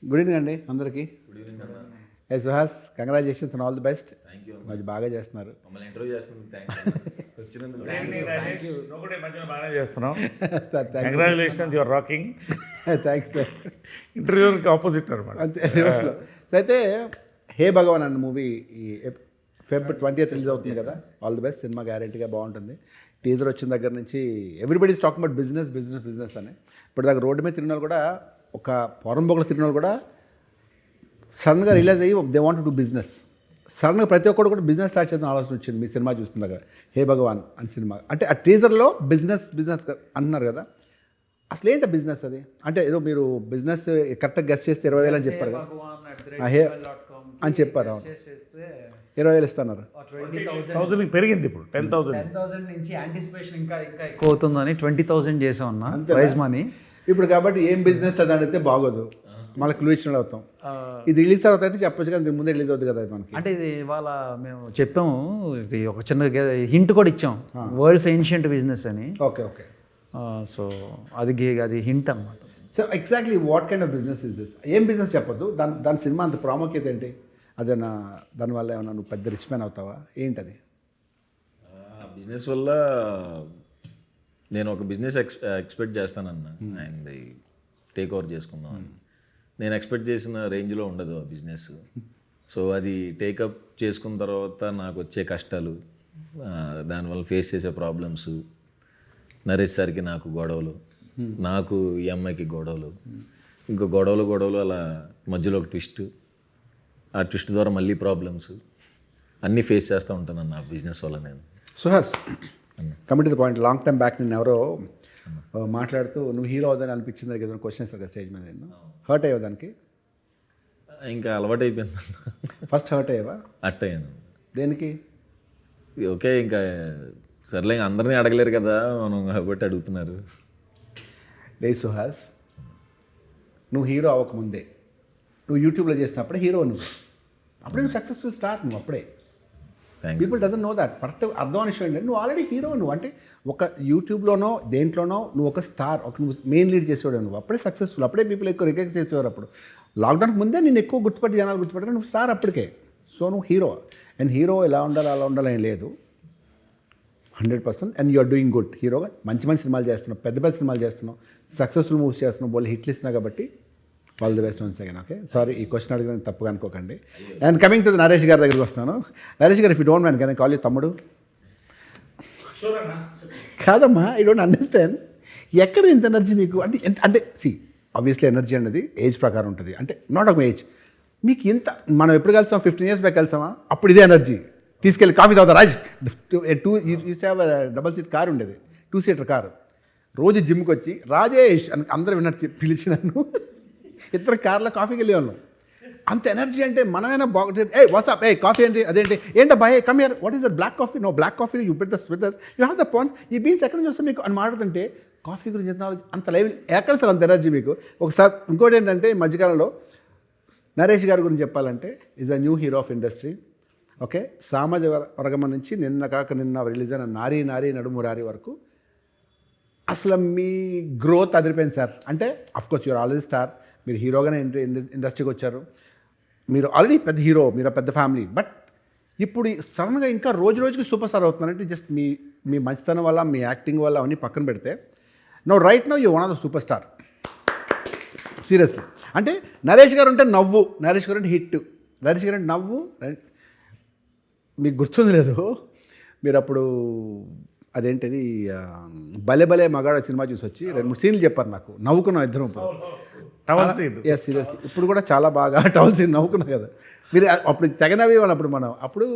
Good evening అండి అందరికీ. Good evening అన్న. ఏ Suhas, congratulations and all the best. Thank you మంచి బాగా చేస్తున్నారు. మమ్మల్ని ఇంటర్వ్యూ చేస్తున్నందుకు థ్యాంక్స్ వచ్చినందుకు బాగానే చేస్తున్నాం. Thanks congratulations, your rocking. Thanks. ఇంటర్వ్యూకి ఆపోజిట్ అనమాట. అంతే రివర్స్లో. సో అయితే హే భగవాన్ అన్న మూవీ ఈ Feb 20th రిలీజ్ అవుతుంది కదా. All the best. సినిమా గ్యారెంటీగా బాగుంటుంది. టీజర్ వచ్చిన దగ్గర నుంచి everybody is talking about business business business అని. ఇప్పుడు దాకా రోడ్డు మీద తిరిగిన వాళ్ళు కూడా, ఒక పొరంబొకలు తిరిగిన వాళ్ళు కూడా సడన్గా రియలైజ్ అయ్యి దే వాంట్ టు బిజినెస్. సడన్గా ప్రతి ఒక్కరు కూడా బిజినెస్ స్టార్ట్ చేద్దాం ఆలోచన వచ్చింది మీ సినిమా చూస్తుండగా. హే భగవాన్ అని సినిమా అంటే ఆ టీజర్లో బిజినెస్ బిజినెస్ అంటున్నారు కదా. అసలు ఏంటి బిజినెస్ అది? అంటే ఏదో మీరు బిజినెస్ కరెక్ట్గా గెస్ట్ చేస్తే 20,000 అని చెప్పారు కదా. అని చెప్పారు. అవును, 20,000 ఇస్తున్నారు. 20,000 పెరిగింది ఇప్పుడు 10,000 నుంచి యాంటిసిపేషన్ ఇంకా ఎక్కువ అవుతుందని 20,000 చేసాం అన్న ప్రైజ్ మనీ. ఇప్పుడు కాబట్టి ఏం బిజినెస్ అది అడిగితే బాగోదు, మళ్ళీ క్లూ ఇచ్చిన అవుతాం. ఇది రిలీజ్ తర్వాత అయితే చెప్పొచ్చు కానీ దీని ముందే రిలీజ్ అవుతుంది కదా మనకి. అంటే ఇది ఇవాళ మేము చెప్పాము, ఇది ఒక చిన్న హింట్ కూడా ఇచ్చాం, వరల్డ్స్ ఏన్షియంట్ బిజినెస్ అని. Okay okay. సో అది హింట్ అన్నమాట. So exactly what kind of business is this? ఏం బిజినెస్ చెప్పొద్దు, దాని సినిమా అంత ప్రాముఖ్యత ఏంటి? అదేనా దానివల్ల ఏమన్నా నువ్వు పెద్ద రిచ్ మ్యాన్ అవుతావా ఏంటది? బిజినెస్ వల్ల నేను ఒక బిజినెస్ ఎక్స్పెక్ట్ చేస్తానన్న, అండ్ టేక్ ఓవర్ చేసుకుందాం అని. నేను ఎక్స్పెక్ట్ చేసిన రేంజ్లో ఉండదు ఆ బిజినెస్. సో అది టేకప్ చేసుకున్న తర్వాత నాకు వచ్చే కష్టాలు, దానివల్ల ఫేస్ చేసే ప్రాబ్లమ్స్, నరేష్ సార్కి నాకు గొడవలు, నాకు ఈ అమ్మాయికి గొడవలు, ఇంకో గొడవలు అలా మధ్యలో ఒక ట్విస్ట్, ఆ ట్విస్ట్ ద్వారా మళ్ళీ ప్రాబ్లమ్స్ అన్నీ ఫేస్ చేస్తూ ఉంటాను అన్న బిజినెస్ వల్ల నేను. Suhas, commit to the point. Long time back నేను ఎవరో మాట్లాడుతూ నువ్వు హీరో అవుదని అనిపించింది కదా క్వశ్చన్ వేస్తారు కదా స్టేజ్ మీద. నేను హర్ట్ అయ్యావు దానికి? ఇంకా అలవాటు అయిపోయింది. ఫస్ట్ హర్ట్ అయ్యావా? అట్టయ్యాను. దేనికి? ఓకే, ఇంకా సర్లే, ఇంకా అందరినీ అడగలేరు కదా మనం, కాబట్టి అడుగుతున్నారు. లే సుహాస్, నువ్వు హీరో అవ్వకముందే నువ్వు యూట్యూబ్లో చేసినప్పుడే హీరో నువ్వు. అప్పుడే నువ్వు సక్సెస్ఫుల్ స్టార్. నువ్వు అప్పుడే thanks. People doesn't know that. Correct అర్థం విషయం ఏంటంటే నువ్వు ఆల్రెడీ హీరో. నువ్వు అంటే ఒక యూట్యూబ్లోనో దేంట్లోనో నువ్వు ఒక స్టార్, ఒక నువ్వు మెయిన్ లీడ్ చేసేవాడు. నువ్వు అప్పుడే సక్సెస్ఫుల్. అప్పుడే పీపుల్ ఎక్కువ రికగ్నైజ్ చేసేవారు. అప్పుడు లాక్డౌన్కి ముందే నేను ఎక్కువ గుర్తుపట్టి జనాలు గుర్తుపట్టారు. నువ్వు స్టార్ అప్పటికే. సో నువ్వు హీరో. అండ్ హీరో ఎలా ఉండాలి అలా ఉండాలని లేదు. 100%. And you are doing good. హీరోగా మంచి మంచి సినిమాలు చేస్తున్నావు, పెద్ద పెద్ద సినిమాలు చేస్తున్నావు, సక్సెస్ఫుల్ మూవీస్ చేస్తున్నావు, వాళ్ళు హిట్లు ఇస్తున్నావు. కాబట్టి all the best once again. Okay, sorry ఈ క్వశ్చన్ అడిగిన తప్పుగా అనుకోకండి. అండ్ కమింగ్ టు నరేష్ గారి దగ్గరికి వస్తాను. నరేష్ గారు, ఇఫ్ యూ డోంట్ మైండ్ కానీ కాల్ యూ తమ్ముడు. కాదమ్మా, ఐ డోంట్ అండర్స్టాండ్. ఎక్కడ ఇంత ఎనర్జీ మీకు? అంటే అంటే సి ఆబ్వియస్లీ ఎనర్జీ అనేది ఏజ్ ప్రకారం ఉంటుంది. అంటే నాట్ ఒక ఏజ్. మీకు ఇంత మనం ఎప్పుడు కలిసాం? 15 years బ్యాక్ కలిసామా? అప్పుడు ఇదే ఎనర్జీ. తీసుకెళ్ళి కాఫీ తాగుతా రాజ్. 2 డబల్ సీట్ కారు ఉండేది, 2-seater కారు. రోజు జిమ్కి వచ్చి రాజేష్ అని అందరూ విన్నట్టు పిలిచి నన్ను ఇద్దరు కార్లో కాఫీకి వెళ్ళేవాళ్ళం. అంత ఎనర్జీ. అంటే మనమైనా బాగుంటుంది. ఏ వాట్సాప్, ఏ కాఫీ ఏంటి, అదేంటి, ఏంటో boy come here, what is that black coffee? No black coffee, you put this with this, you have the points, ఈ బీన్స్ ఎక్కడ నుంచి వస్తే మీకు అని మాట్లాడుతుంటే కాఫీ గురించి అంత లైవ్ ఎక్కడ సార్ అంత ఎనర్జీ మీకు? ఒకసారి ఇంకోటి ఏంటంటే ఈ మధ్యకాలంలో నరేష్ గారి గురించి చెప్పాలంటే is a new hero of industry. Okay, సామాజిక వర్గం నుంచి నిన్న రిలీజ్ అయిన నారీ నారీ నడుము రారి వరకు అసలు మీ గ్రోత్ అదిరిపోయింది సార్. అంటే అఫ్కోర్స్ యూఆర్ ఆల్రెడీ స్టార్. మీరు హీరోగానే ఇండస్ట్రీకి వచ్చారు. మీరు ఆల్రెడీ పెద్ద హీరో, మీరు పెద్ద ఫ్యామిలీ. బట్ ఇప్పుడు సడన్గా ఇంకా రోజు రోజుకి సూపర్ స్టార్ అవుతున్నారంటే జస్ట్ మీ మంచితనం వల్ల, మీ యాక్టింగ్ వల్ల అవన్నీ పక్కన పెడితే no right no you one of the super star. Seriously. అంటే నరేష్ గారు అంటే నవ్వు, నరేష్ గారు అంటే హిట్, నరేష్ గారు అంటే నవ్వు. మీకు గుర్తుంది లేదు, మీరు అప్పుడు అదేంటిది భలే భలే మగాడ సినిమా చూసి వచ్చి 2-3 సీన్లు చెప్పారు నాకు. నవ్వుకున్నాం ఇద్దరం. Yes seriously. ఇప్పుడు కూడా చాలా బాగా టవల్ సీన్ నవ్వుకున్నాం కదా మీరు. అప్పుడు తెగ నవ్వేవాళ్ళు అప్పుడు మనం. అప్పుడు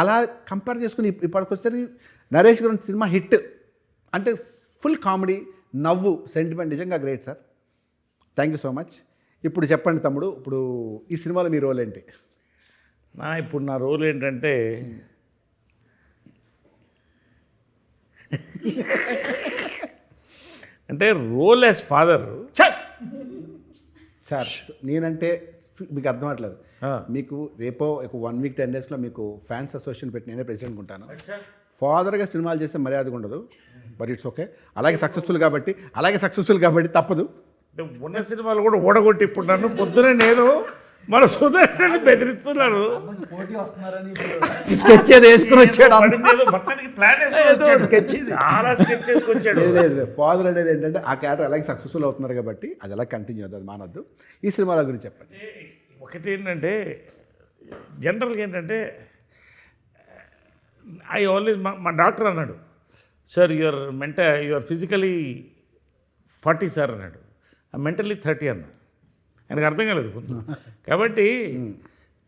అలా కంపేర్ చేసుకుని ఇప్పటికొస్తే నరేష్ గురించి సినిమా హిట్. అంటే ఫుల్ కామెడీ, నవ్వు, సెంటిమెంట్. నిజంగా great sir. Thank you so much. ఇప్పుడు చెప్పండి తమ్ముడు, ఇప్పుడు ఈ సినిమాలో మీ రోల్ ఏంటి? ఇప్పుడు నా రోల్ ఏంటంటే అంటే రోల్ యాజ్ ఫాదర్. సార్ నేనంటే మీకు అర్థం అవ్వట్లేదు. మీకు రేపో 1 week 10 daysలో మీకు ఫ్యాన్స్ అసోసియేషన్ పెట్టి నేనే ప్రెసిడెంట్ ఉంటాను. ఫాదర్గా సినిమాలు చేస్తే మర్యాదగా ఉండదు. But it's okay. అలాగే సక్సెస్ఫుల్ కాబట్టి తప్పదు. అంటే ఉన్న సినిమాలు కూడా ఓడగొట్టి ఇప్పుడు నన్ను పొద్దునే నేను మన సుదర్శన్ బెదిరిస్తున్నారు. స్కెచ్ ఏదో వేసుకుని వచ్చాడు. మొత్తానికి ప్లాన్ చాలా స్కెచ్ చేసుకొచ్చాడు. లేదు ఫాదర్ అనేది ఏంటంటే ఆ క్యారెక్టర్ అలాగే సక్సెస్ఫుల్ అవుతున్నారు కాబట్టి అది ఎలా కంటిన్యూ అవుతుంది, అది మానద్దు. ఈ సినిమాల గురించి చెప్పండి. ఒకటి ఏంటంటే జనరల్గా ఏంటంటే ఐ ఆల్వేస్ మా డాక్టర్ అన్నాడు, సార్ యువర్ ఫిజికలీ 40 సార్ అన్నాడు, మెంటలీ 30 అన్నా. ఆయనకు అర్థం కాలేదు కొంచెం. కాబట్టి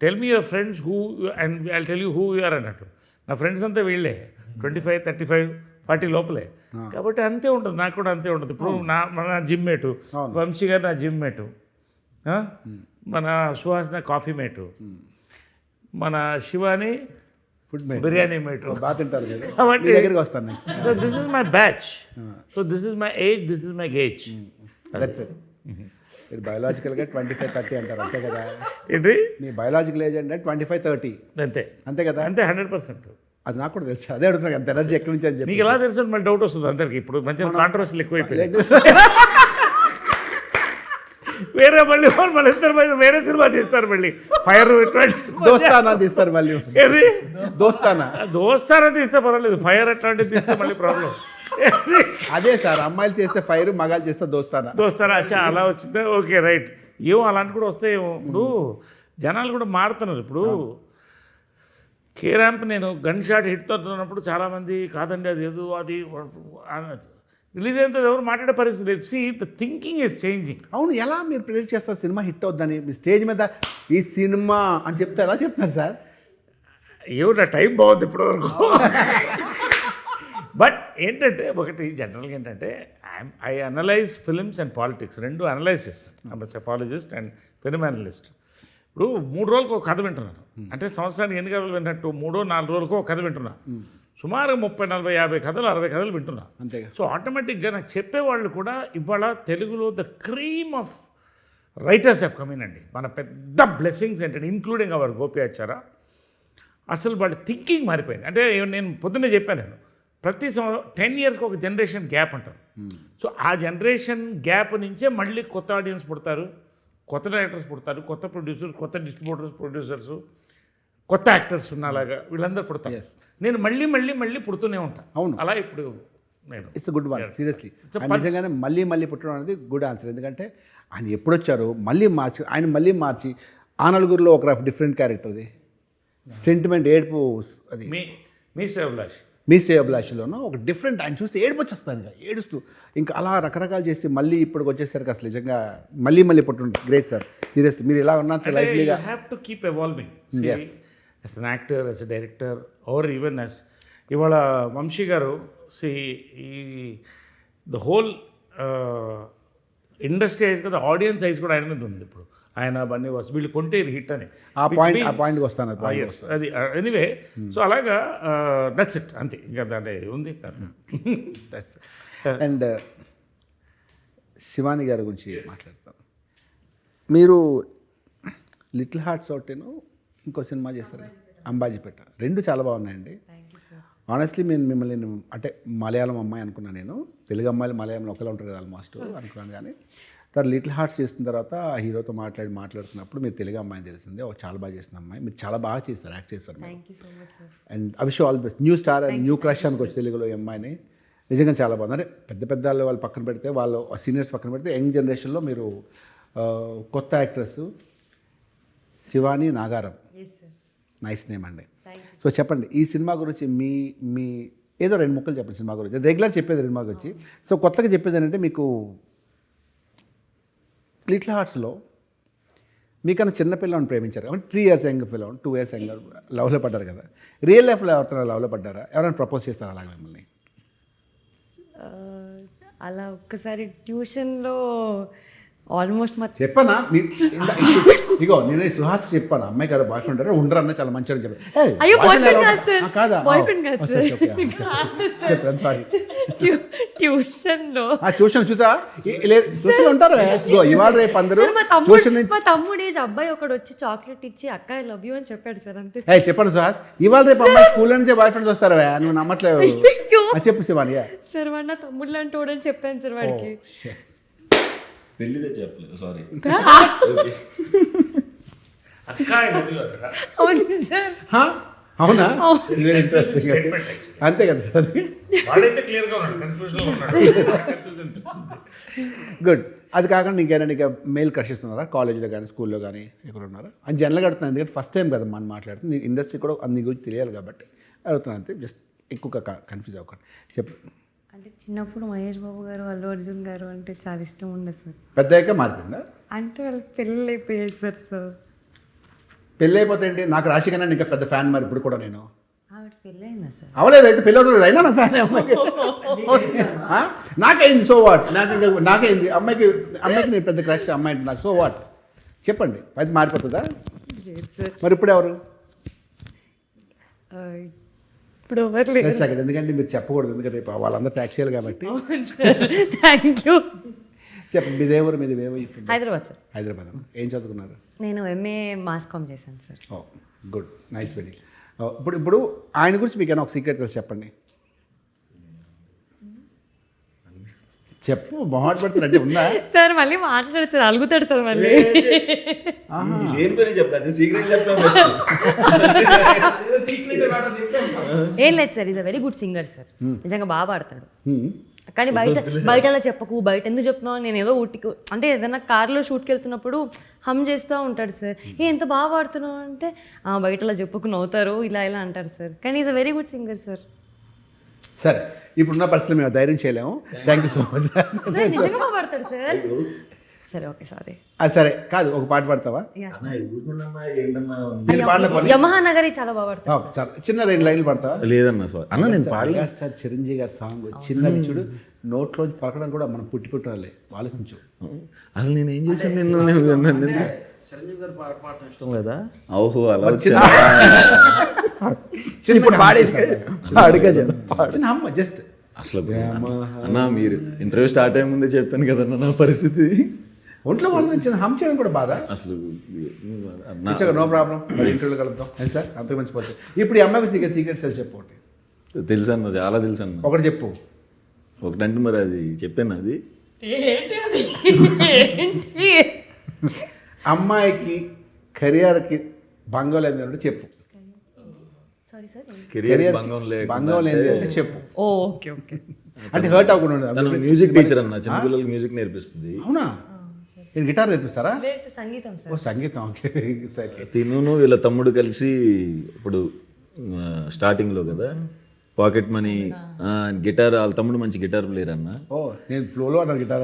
tell me your friends who and I tell you who you are అన్నట్టు. నా ఫ్రెండ్స్ అంతా వీళ్ళే 25, 35, 40 లోపలే. కాబట్టి అంతే ఉంటుంది, నాకు కూడా అంతే ఉంటుంది. ఇప్పుడు మన జిమ్ మేటు వంశీ గారు, నా జిమ్ మేటు, మన సుహాస్ నా కాఫీ మేటు, మన శివాని ఫుడ్ బిర్యానీ మేటు. బాగా తింటారు మీరు. కాబట్టి దగ్గరికి వస్తాను next. So this is my batch, so this is my age, this is my gauge. That's it. మీరు బయోలాజికల్గా 25, 30 అంటారు అంతే కదా. ఏంటి మీ బయోలాజికల్ ఏజ్ అంటే 25, 30 అంతే అంతే కదా. అంతే 100%. అది నాకు కూడా తెలుసు, అదే అడుగుతున్నాను అంత ఎనర్జీ ఎక్కడి నుంచి అని చెప్పి. నీకు ఎలా తెలుసు మళ్ళీ డౌట్ వస్తుంది అందరికి. ఇప్పుడు మంచిగా కాంట్రవర్సీలు ఎక్కువైపోయాయి. వేరే మళ్ళీ మళ్ళీ ఇద్దరు వేరే సినిమా తీస్తారు మళ్ళీ ఫైర్ దోస్తానా తీస్తారు మళ్ళీ. ఏది దోస్తానా తీస్తే పర్వాలేదు, ఫైర్ అట్లాంటివి తీస్తే మళ్ళీ ప్రాబ్లం. అదే సార్, అమ్మాయిలు చేస్తే ఫైర్, మగాళ్ళు చేస్తే దోస్తానా అచ్చా అలా వచ్చిందా, ఓకే రైట్. ఏమో అలాంటి కూడా వస్తాయేమో. ఇప్పుడు జనాలు కూడా మారుతున్నారు. ఇప్పుడు కే ర్యాంప్ నేను గన్ షాట్ హిట్ అవుతున్నప్పుడు చాలామంది కాదండి అది ఏదో అది రిలీజ్ అయిన ఎవరు మాట్లాడే పరిస్థితి లేదు. See the thinking is changing. అవును, ఎలా మీరు ప్రిడిక్ట్ చేస్తారు సినిమా హిట్ అవుద్దని? మీ స్టేజ్ మీద ఈ సినిమా అని చెప్తే ఎలా చెప్తున్నారు సార్? ఏమో నా టైం బాగుంది ఇప్పటివరకు. బట్ ఏంటంటే ఒకటి జనరల్గా ఏంటంటే I analyse films and politics రెండు అనలైజ్ చేస్తాను. I'm psephologist and film analyst. ఇప్పుడు 3 రోజులకు ఒక కథ వింటున్నాను, అంటే సంవత్సరానికి ఎన్ని కథలు విన్నట్టు 3-4 రోజులకు ఒక కథ వింటున్నా. సుమారు 30, 40, 50 కథలు, 60 కథలు వింటున్నా. అంతేగా. సో ఆటోమేటిక్గా నాకు చెప్పేవాళ్ళు కూడా ఇవాళ తెలుగులో the cream of writers have come in అండి. మన పెద్ద బ్లెస్సింగ్స్ ఏంటంటే ఇంక్లూడింగ్ అవర్ గోపియాచార్య. అసలు వాళ్ళ థింకింగ్ మారిపోయింది. అంటే నేను పొద్దున్నే చెప్పాను, నేను ప్రతి 10 ఇయర్స్కి ఒక జనరేషన్ గ్యాప్ అంటారు. సో ఆ జనరేషన్ గ్యాప్ నుంచే మళ్ళీ కొత్త ఆడియన్స్ పుడతారు, కొత్త డైరెక్టర్స్ పుడతారు, కొత్త ప్రొడ్యూసర్స్, కొత్త డిస్ట్రిబ్యూటర్స్, ప్రొడ్యూసర్స్, కొత్త యాక్టర్స్ ఉన్నలాగా వీళ్ళందరూ పుడతారు. నేను మళ్ళీ మళ్ళీ మళ్ళీ పుడుతూనే ఉంటాను. అవును, అలా ఇప్పుడు నేను ఇట్స్ గుడ్ వన్. సీరియస్లీ నిజంగానే మళ్ళీ పుట్టడం అనేది గుడ్ ఆన్సర్. ఎందుకంటే ఆయన ఎప్పుడు వచ్చారు మళ్ళీ మార్చి ఆ నలుగురిలో ఒక డిఫరెంట్ క్యారెక్టర్, అది సెంటిమెంట్, ఏడుపు, అది మీ శ్రేయోభిలాషిలోనూ ఒక డిఫరెంట్, ఆయన చూస్తే ఏడుపు వచ్చేస్తాను ఇంకా ఏడుస్తూ, ఇంకా అలా రకరకాలు చేసి మళ్ళీ ఇప్పటికి వచ్చేసరికి అసలు నిజంగా మళ్ళీ పుట్టడం గ్రేట్ సార్. సీరియస్లీ మీరు ఇలా ఉన్నారు లైఫ్లీగా. Have to keep evolving as an actor, as a director, or even as ఇవాళ వంశీ గారు ఈ ద హోల్ ఇండస్ట్రీ ఐజ్ కదా, ఆడియన్స్ ఐజ్ కూడా ఆయన మీద ఉంది. ఇప్పుడు ఆయన బన్నీ వాస్ వీళ్ళు కొంటే ఇది హిట్ అని ఆ పాయింట్కి వస్తాను. అది ఎనీవే. సో అలాగా దట్స్ ఇట్, అంతే, ఇంకా దాంట్లో ఉంది. అండ్ శివాని గారి గురించి మాట్లాడతాను. మీరు లిటిల్ హార్ట్స్ ఒకటేను ఇంకో సినిమా చేస్తారు అంబాజీపేట, రెండు చాలా బాగున్నాయండి. ఆనెస్ట్లీ మిమ్మల్ని అంటే మలయాళం అమ్మాయి అనుకున్నాను నేను, తెలుగు అమ్మాయిలు మలయాళంలో ఒకలా ఉంటారు కదా ఆల్మోస్ట్ అనుకున్నాను. కానీ తర్వాత లిటిల్ హార్ట్స్ చేసిన తర్వాత ఆ హీరోతో మాట్లాడుతున్నప్పుడు మీరు తెలుగు అమ్మాయిని తెలిసిందే, చాలా బాగా చేసిన అమ్మాయి, మీరు చాలా బాగా చేస్తారు, యాక్ట్ చేస్తారు. And I wish all the best. New star and new crush అనుకోవచ్చు తెలుగులో ఈ అమ్మాయిని. నిజంగా చాలా బాగుంది. అంటే పెద్ద వాళ్ళు పక్కన పెడితే, వాళ్ళు సీనియర్స్ పక్కన పెడితే, యంగ్ జనరేషన్లో మీరు కొత్త actress Shivani Nagaram, nice name అండి. సో చెప్పండి ఈ సినిమా గురించి, మీ ఏదో 2 ముక్కలు చెప్పండి సినిమా గురించి. రెగ్యులర్ చెప్పేది సినిమా గురించి, సో కొత్తగా చెప్పేది ఏంటంటే మీకు లిటిల్ హార్ట్స్లో మీకన్నా చిన్న పిల్లలను ప్రేమించారు, 3 years యంగ్ పిల్లలు, 2 years యంగ్ లవ్లో పడ్డారు కదా. రియల్ లైఫ్లో ఎవరైనా లవ్లో పడ్డారా? ఎవరైనా ప్రపోజ్ చేస్తారా అలాగే మిమ్మల్ని? అలా ఒక్కసారి ట్యూషన్లో ఆల్మోస్ట్ చెప్పనా ఇగో నేను సుహాస్ చెప్పాను, అమ్మాయి కదా బాయ్ ఫ్రెండ్ ఉండరు అన్న చాలా మంచిగా చెప్పాను. కాదా? ట్యూషన్ చూసా ట్యూషన్ ఉంటారు ఇవాళ రేపు అందరూ. మా తమ్ముడు ఏజ్ అబ్బాయి ఒకడు వచ్చి చాక్లెట్ ఇచ్చి అక్క ఐ లవ్ యూ అని చెప్పాడు సార్, అంతే. చెప్పండి సుహాస్, ఇవాళ రేపు అమ్మాయి స్కూల్ నుంచే బాయ్ ఫ్రెండ్స్ వస్తారా? నువ్వు నమ్మట్లేదు. చెప్పు శివాని. సార్ వాడు నా తమ్ముడు లాంటి వాడని చెప్పాను సార్ వాడికి. పెళ్ళిదే చెప్పలేదు, సారీ. అక్క I love you అక్కడ. అవును సార్. హా? అవునా? Very interesting. అంతే కదా సార్ అది. వాడైతే క్లియర్గా ఉన్నాడు, కన్ఫ్యూజన్లో ఉన్నాడు. Confusion good. అది కాకుండా ఇంకేమైనా నీకు మెయిల్ క్రషెస్ ఉన్నారా కాలేజ్లో కానీ స్కూల్లో కానీ ఎక్కడ ఉన్నారా? అని జనరల్గా అడుగుతున్నాను, ఎందుకంటే ఫస్ట్ టైం కదా మనం మాట్లాడుతుంది, నీ ఇండస్ట్రీ కూడా నీ గురించి తెలియాలి కాబట్టి అడుగుతున్నాను అంతే. జస్ట్ ఎక్కువగా కన్ఫ్యూజ్ అవ్వకండి. చెప్పు. అంటే చిన్నప్పుడు మహేష్ బాబు గారు, అల్లు అర్జున్ గారు అంటే చాలా ఇష్టం ఉండదు సార్. పెద్దయ్యాక మారిపోయిందా? అంటే వాళ్ళకి పెళ్ళి అయిపోయాయి సార్. సో పెళ్ళి అయిపోతే ఏంటి? నాకు రాశికన్నా ఇంకా పెద్ద ఫ్యాన్ మరి ఇప్పుడు కూడా నేను. ఆవిడ పెళ్ళి అయిందా సార్? అవలేదు, అయితే పెళ్ళి అవుతుంది అయినా నా ఫ్యాన్ అమ్మాయికి. నాకైంది, సో వాట్? నాకైంది అమ్మాయికి నేను పెద్ద క్రష్ అమ్మాయి అంటే నాకు సో వాట్? చెప్పండి, అది మారిపోతుందా? లేదు సార్. మరి ఇప్పుడు ఎవరు? ఇప్పుడు ఎవరు లేదు. Let's second. ఎందుకంటే మీరు చెప్పకూడదు, ఎందుకంటే రేపు వాళ్ళందరూ ట్యాక్స్ చేయాలి కాబట్టి. Thank you. చెప్పండి, మీదే ఊరు, మీది ఏమో? హైదరాబాద్ సార్. హైదరాబాద్. ఏం చదువుకున్నారు? నేను ఎంఏ మాస్ కామ్ చేశాను సార్. ఓ గుడ్, నైస్ వెరీ. ఇప్పుడు ఆయన గురించి మీకు ఏమైనా ఒక సీక్రెట్ తెలిసి చెప్పండి. చెప్పు, మొహాట్ పడుతున్నట్టే ఉందా? సార్ మళ్ళీ మాట్లాడారు సార్, అలుగుతాడు సార్ మళ్ళీ. లేని పని చెప్తాను, సీక్రెట్ చెప్తాను. ఏం లేదు sir, is a very good singer sir. నిజంగా బాగా పాడతాడు. కానీ బయట అలా చెప్పకు, బయట ఎందుకు చెప్తున్నావు, నేను ఏదో ఊటికి అంటే ఏదైనా కార్లో షూట్కి వెళ్తున్నప్పుడు హమ్ చేస్తూ ఉంటాడు సార్. ఎంత బాగా పాడుతున్నావు అంటే బయట అలా చెప్పుకు నవ్వుతారు, ఇలా ఇలా అంటారు సార్. కానీ is a very good singer sir. సరే, ఇప్పుడున్న పరిస్థితులు మేము ధైర్యం చేయలేము. Thank you so much. Sir నిజంగా బాగా పాడతాడు సార్. సరే ఓకే సారీ. సరే కాదు, ఒక పాట పాడతావా? యమహా నగరి చాలా బాగా పాడతాడు. చాలా చిన్న 2 లైన్లు పాడతావా? లేదన్నా సార్, అన్న నేను పాడలే. మెగాస్టార్ చిరంజీవి గారి సాంగ్ చిన్నది చూడు, నోట్లోంచి పలకడం కూడా మనం పుట్టినలే, ఆలోచించు. అసలు నేను ఏం చేశాను? చిరంజీవి గారు పాడటం ఇష్టం లేదా? ఓహో, అలా ఇప్పుడు పాడేసి అడిగా చిన్న అమ్మ జస్ట్. అసలు అన్న మీరు ఇంటర్వ్యూ స్టార్ట్ అయ్యే ముందే చెప్పాను కదన్న నా పరిస్థితి. ఒంట్లో వాళ్ళు చిన్న హమ్ చేయడం కూడా బాధ. అసలు నో ప్రాబ్లం, మరి ఇంటర్వ్యూలో కలుద్దాం. సార్ అంతే మంచి పోతుంది. ఇప్పుడు ఈ అమ్మాయి గురించి సీక్రెట్స్ తెలిసి చెప్పు. ఒకటి తెలుసు అన్న, చాలా తెలుసు అన్న. ఒకటి చెప్పు. ఒకటంటే మరి అది చెప్పాను, అది అమ్మాయికి కెరియర్కి భంగం లేదంటే చెప్పు. Sorry sir. కెరియర్ భంగం లేదు అంటే చెప్పు. Okay okay. అంటే హర్ట్ అవ్వకుండా ఉండదు. తను మ్యూజిక్ టీచర్ అన్న, చిన్నపిల్లలకి మ్యూజిక్ నేర్పిస్తుంది. అవునా? నేను గిటార్ నేర్పిస్తారా? లేదు సార్, సంగీతం సార్. ఓ సంగీతం. ఓకే సరే. తిను వీళ్ళ తమ్ముడు కలిసి ఇప్పుడు స్టార్టింగ్లో కదా పాకెట్ మనీ గిటార్, వాళ్ళ తమ్ముడు మంచి గిటార్ ప్లేయర్ అన్న. ఓ నేను ఫ్లోలో అన్న గిటార్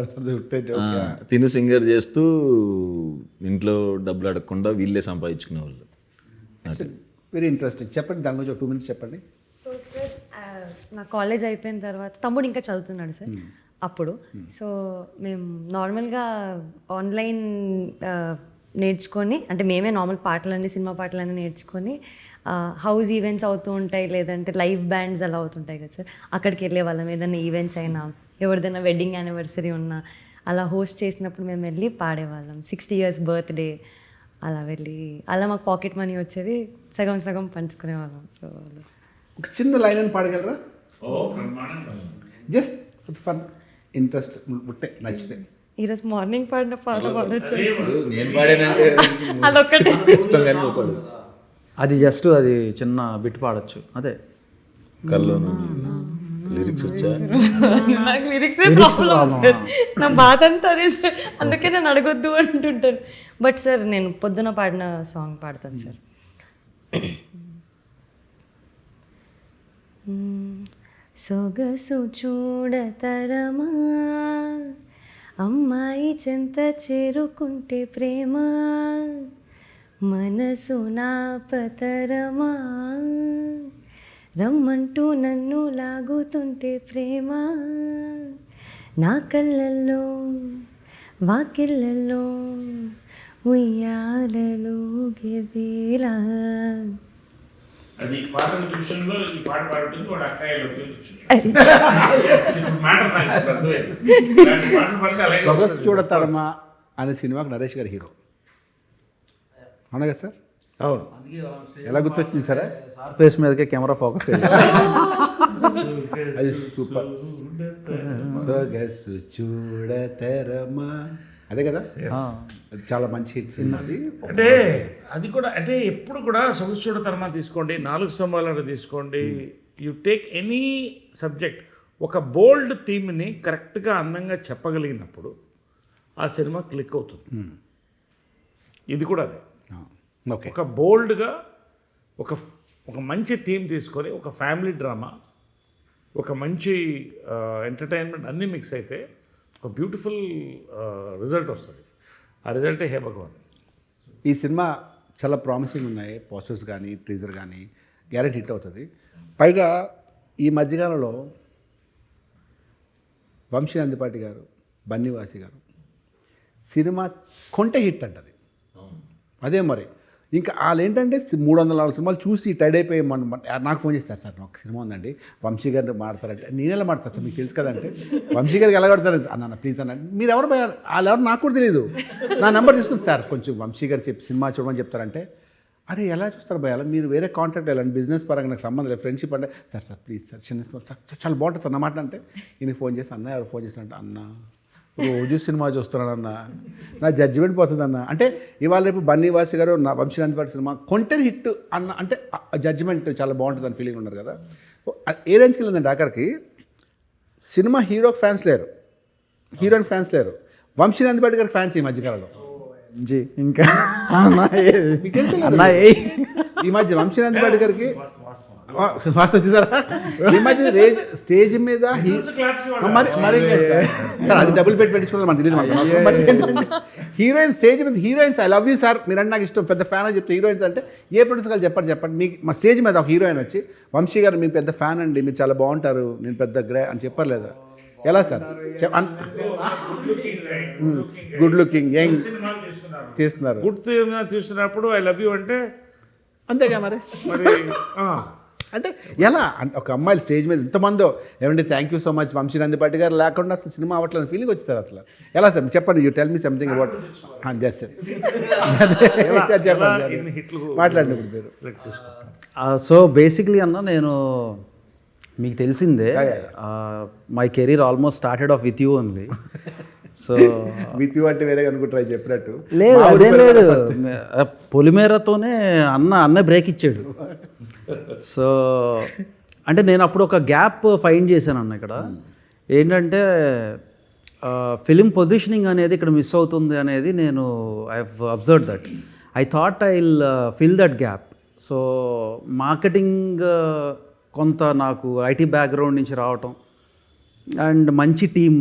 తిను సింగర్ చేస్తూ ఇంట్లో డబ్బులు అడగకుండా వీళ్ళే సంపాదించుకునే వాళ్ళు. Very interesting. చెప్పండి, దాని గురించి 2 minutes చెప్పండి. సో సార్ నా కాలేజ్ అయిపోయిన తర్వాత తమ్ముడు ఇంకా చదువుతున్నాడు సార్ అప్పుడు. సో మేము నార్మల్గా ఆన్లైన్ నేర్చుకొని, అంటే మేమే నార్మల్ పాటలన్నీ, సినిమా పాటలన్నీ నేర్చుకొని హౌస్ ఈవెంట్స్ అవుతూ ఉంటాయి, లేదంటే లైవ్ బ్యాండ్స్ అలా అవుతుంటాయి కదా సార్, అక్కడికి వెళ్ళే వాళ్ళం. ఏదైనా ఈవెంట్స్ అయినా, ఎవరిదైనా వెడ్డింగ్ యానివర్సరీ ఉన్నా అలా హోస్ట్ చేసినప్పుడు మేము వెళ్ళి పాడేవాళ్ళం. 60 years బర్త్డే అలా వెళ్ళి, అలా మాకు పాకెట్ మనీ వచ్చేది, సగం సగం పంచుకునేవాళ్ళం. సో ఒక చిన్న లైన్ అని పాడగలరా? జస్ట్ ఫన్, ఇంట్రెస్ట్ ఉంటే, నచ్చితే. ఈరోజు మార్నింగ్ పాడిన పాట పాడొచ్చు. నేను పాడానంటే అదొక్కటే. అది జస్ట్ అది చిన్న బిట్ పాడొచ్చు అదే. కల్లో లిరిక్స్ వచ్చా? నాకు లిరిక్స్ నా బాధ అంతా అదే సార్, అందుకే నేను అడగొద్దు అంటుంటాను. బట్ సార్ నేను పొద్దున పాడిన సాంగ్ పాడతాను సార్. సొగసు చూడతరమా, అమ్మాయి చెంత చేరుకుంటే ప్రేమ, మనసు నాపతరమా, రమ్మంటూ నన్ను లాగుతుంటే ప్రేమ, నా కళ్ళల్లో వాకిళ్ళల్లో ఉయ్యాలలో గెవేలా. అది పాట విషయంలో ఈ పాట పాడుతుంది, వాడు అక్కాయిలో సొగసు చూడతారమ్మా అనే సినిమాకి నరేష్ గారు హీరో అవునా కదా సార్? అవును. ఎలా గుర్తొచ్చింది సరే? ఫేస్ మీదకే కెమెరా ఫోకస్ అది సూపర్. సొగసు చూడతారమ్మా అదే కదా అది చాలా మంచి హిట్ సినిమా అది. అంటే అది కూడా అంటే ఎప్పుడు కూడా సొగసుచూడ తర్మా తీసుకోండి, 4 స్తంభాలను తీసుకోండి, యు టేక్ ఎనీ సబ్జెక్ట్, ఒక బోల్డ్ థీమ్ని కరెక్ట్గా అందంగా చెప్పగలిగినప్పుడు ఆ సినిమా క్లిక్ అవుతుంది. ఇది కూడా అదే. ఓకే. ఒక బోల్డ్గా ఒక మంచి థీమ్ తీసుకొని ఒక ఫ్యామిలీ డ్రామా, ఒక మంచి ఎంటర్టైన్మెంట్ అన్నీ మిక్స్ అయితే ఒక బ్యూటిఫుల్ రిజల్ట్ వస్తుంది. ఆ రిజల్టే హే భగవాన్. ఈ సినిమా చాలా ప్రామిసింగ్ ఉన్నాయి, పోస్టర్స్ కానీ టీజర్ కానీ, గ్యారెంటీ హిట్ అవుతుంది. పైగా ఈ మధ్యకాలంలో వంశీ నందిపాటి గారు, బన్నీవాసి గారు సినిమా కొంటే హిట్ అంటది. అదే మరి ఇంకా వాళ్ళు ఏంటంటే 304 సినిమాలు చూసి టైడ్ అయిపోయి నాకు ఫోన్ చేస్తారు, సార్ నాకు సినిమా ఉందండి వంశీ గారిని మాడతారంటే, నేనెలా మాడతాను సార్ మీకు తెలుసు కదంటే, వంశీ గారికి ఎలా కొడతారు అన్న ప్లీజ్ అన్న, మీరు ఎవరు వాళ్ళు ఎవరు నాకు కూడా తెలియదు, నా నెంబర్ తీసుకుంది సార్ కొంచెం వంశీ గారు చెప్పి సినిమా చూడమని చెప్తారంటే, అరే ఎలా చూస్తారు భయ, మీరు వేరే కాంటాక్ట్ వెళ్ళండి, బిజినెస్ పరంగా నాకు సంబంధం లేదు, ఫ్రెండ్షిప్ అంటే సార్ సార్ ప్లీజ్ సార్ చిన్న చాలా బాగుంటుంది సార్ అన్నమాట. అంటే ఈయన ఫోన్ చేసి అన్న ఎవరు ఫోన్ చేస్తారంటే, అన్న రోజు సినిమా చూస్తున్నానన్న, నా జడ్జిమెంట్ పోతుందన్న. అంటే ఇవాళ రేపు బన్నీవాసి గారు నా వంశీ నందిపాటి సినిమా కొంటే హిట్ అన్న అంటే జడ్జిమెంట్ చాలా బాగుంటుంది అని ఫీలింగ్ ఉన్నారు కదా. ఏ రేంజ్కి వెళ్ళిందండి ఆఖరికి సినిమా హీరోకి ఫ్యాన్స్ లేరు, హీరోయిన్ ఫ్యాన్స్ లేరు, వంశీ నందిపాటి గారికి ఫ్యాన్స్ ఈ మధ్యకాలంలో. ఇంకా మీకు తెలుసు కదా, అన్నా ఈ మధ్య వంశీ నందిపాటి గారికి ఫస్ట్ వచ్చేసారా ఈ మధ్య స్టేజ్ మీద మరి సార్ అది డబుల్ పెట్టి పెట్టించుకోవాలి మనకు తెలియదు. బట్ ఏంటంటే హీరోయిన్ స్టేజ్ మీద heroines I love you sir మీరంటే నాకు ఇష్టం పెద్ద ఫ్యాన్ అని చెప్తే హీరోయిన్స్ అంటే ఏ ప్రొడ్యూసర్ గారు చెప్పండి మీకు మా స్టేజ్ మీద ఒక హీరోయిన్ వచ్చి వంశీ గారు మీకు పెద్ద ఫ్యాన్ అండి, మీరు చాలా బాగుంటారు, నేను పెద్ద గ్రే అని చెప్పారు లేదా? ఎలా సార్ గుడ్ లుకింగ్ యంగ్ చేస్తున్నారు, గుడ్ తీస్తున్నప్పుడు ఐ లవ్ యూ అంటే అంతేగా మరి అంటే ఎలా అంటే ఒక అమ్మాయిలు స్టేజ్ మీద ఎంతమందో ఏమంటే thank you so much Vamsi Nandipati garu లేకుండా అసలు సినిమా అవ్వట్లేదు ఫీలింగ్ వచ్చేస్తారు అసలు. ఎలా సార్ చెప్పండి, you tell me something about just చెప్పండి మాట్లాడండి ఇప్పుడు మీరు. సో బేసిక్లీ అన్న నేను మీకు తెలిసిందే my career almost started off with you only. So with you అంటే వేరే అనుకుంటారు చెప్పినట్టు. లేదు అదేం లేదు, పొలిమేరతోనే అన్న బ్రేక్ ఇచ్చాడు. సో అంటే నేను అప్పుడు ఒక గ్యాప్ ఫైండ్ చేశాను అన్న ఇక్కడ. ఏంటంటే ఫిలిం పొజిషనింగ్ అనేది ఇక్కడ మిస్ అవుతుంది అనేది నేను I have observe that. I thought I will fill that gap. So marketing కొంత నాకు ఐటీ బ్యాక్గ్రౌండ్ నుంచి రావటం అండ్ మంచి టీమ్,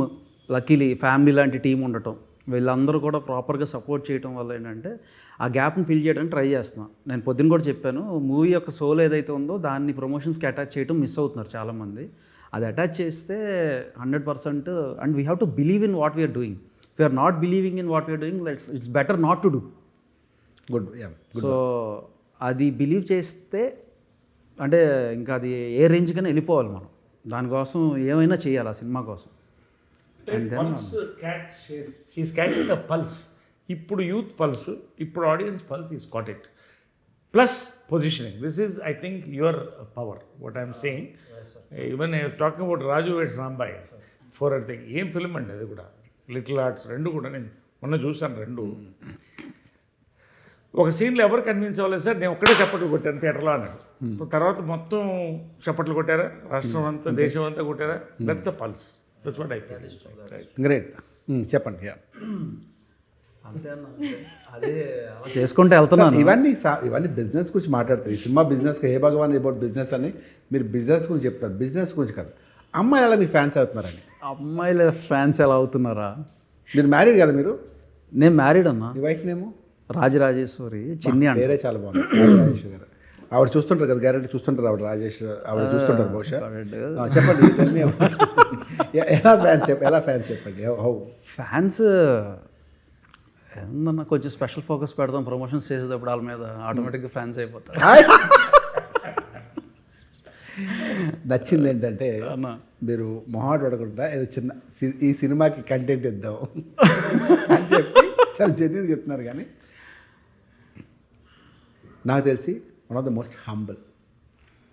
లక్కీలీ ఫ్యామిలీ లాంటి టీం ఉండటం, వీళ్ళందరూ కూడా ప్రాపర్గా సపోర్ట్ చేయడం వల్ల ఏంటంటే ఆ గ్యాప్ని ఫిల్ చేయడానికి ట్రై చేస్తున్నాను. నేను పొద్దున్న కూడా చెప్పాను, మూవీ యొక్క సోల్ ఏదైతే ఉందో దాన్ని ప్రమోషన్స్కి అటాచ్ చేయడం మిస్ అవుతున్నారు చాలామంది. అది అటాచ్ చేస్తే 100% and we have to believe in what we're doing. If you're not believing in what we're doing it's better not to do. Good. So అది బిలీవ్ చేస్తే అంటే ఇంకా అది ఏ రేంజ్కైనా వెళ్ళిపోవాలి మనం, దానికోసం ఏమైనా చేయాలి ఆ సినిమా కోసం. Catching the pulse. ఇప్పుడు యూత్ పల్స్, ఇప్పుడు audience pulse is caught it. Plus positioning, this is I think your power what I'm saying. Even talking about Raju weds Rambai for at thing, ఏం ఫిల్మ్ అండి అది కూడా, లిటిల్ ఆర్ట్స్ రెండు కూడా నేను మొన్న చూసాను రెండు. ఒక సీన్లో ఎవరు కన్విన్స్ అవ్వలేదు సార్, నేను ఒక్కడే చప్పట్లు కొట్టాను థియేటర్లో అన్నాడు. తర్వాత మొత్తం చప్పట్లు కొట్టారా, రాష్ట్రం అంతా దేశం అంతా కొట్టారా? That's the pulse, that's what I feel. Great. చెప్పండి. అదే చేసుకుంటే వెళ్తున్నాను. ఇవన్నీ బిజినెస్ గురించి మాట్లాడతారు. ఈ సినిమా బిజినెస్కి ఏ భగవాన్ అబౌట్ బిజినెస్ అని మీరు బిజినెస్ గురించి చెప్తారు, బిజినెస్ గురించి కాదు. అమ్మాయి అలా మీకు ఫ్యాన్స్ అవుతున్నారని. అమ్మాయిల ఫ్యాన్స్ ఎలా అవుతున్నారా? మీరు మ్యారీడ్ కదా? మీరు? నేను మ్యారీడ్ అన్నా. మీ వైఫ్ నేమో రాజరాజేశ్వరి చిన్ని అంటే. వేరే చాలా బాగుంది రాజేశ్వరి గారు. ఆవిడ చూస్తుంటారు కదా, గ్యారెంటీ చూస్తుంటారు ఆవిడ ఆవిడ చూస్తుంటారు బహుశా. చెప్పండి ఎలా ఫ్యాన్స్ చెప్పండి. హౌ ఫ్యాన్స్ ఏందన్నా కొంచెం స్పెషల్ ఫోకస్ పెడతాం ప్రమోషన్స్ చేసేటప్పుడు వాళ్ళ మీద, ఆటోమేటిక్గా ఫ్యాన్స్ అయిపోతారు. నచ్చింది ఏంటంటే మీరు మొహాట్ పడకుండా ఏదో చిన్న ఈ సినిమాకి కంటెంట్ ఇద్దాం అని చెప్పి చాలా జెన్యూన్ చెప్తున్నారు. కానీ నాకు తెలిసి one of the most humble,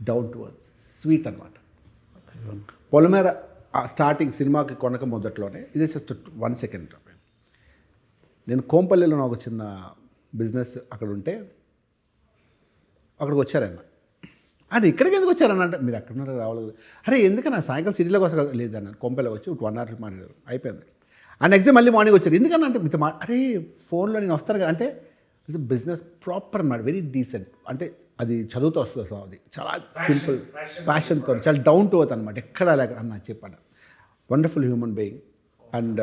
down to earth, sweet అనమాట. పొలిమేర స్టార్టింగ్ సినిమాకి కొనక మొదట్లోనే ఇది జస్ట్ 1 సెకండ్ నేను కోంపల్లిలో నాకు ఒక చిన్న బిజినెస్ అక్కడ ఉంటే అక్కడికి వచ్చారన్న. అరే ఇక్కడికి ఎందుకు వచ్చారన్న అంటే మీరు ఎక్కడున్నారో రావాలి కదా. అరే ఎందుకన్నా సాయంకాలం సిటీలోకి వస్తారు కదా. లేదన్న కోంపల్లి వచ్చి 1 hour మాట్లాడారు, అయిపోయింది. ఆ నెక్స్ట్ డే మళ్ళీ మార్నింగ్ వచ్చారు. ఎందుకన్నా అంటే మీతో అరే ఫోన్లో నేను వస్తారు కదా అంటే బిజినెస్ ప్రాపర్ అన్నమాట, వెరీ డీసెంట్. అంటే అది చదువుతూ వస్తుంది అసలు, అది చాలా సింపుల్ ప్యాషన్తో, చాలా డౌన్ టు ఎర్త్ అనమాట. ఎక్కడ లేక అన్న చెప్పాను. Wonderful human being. అండ్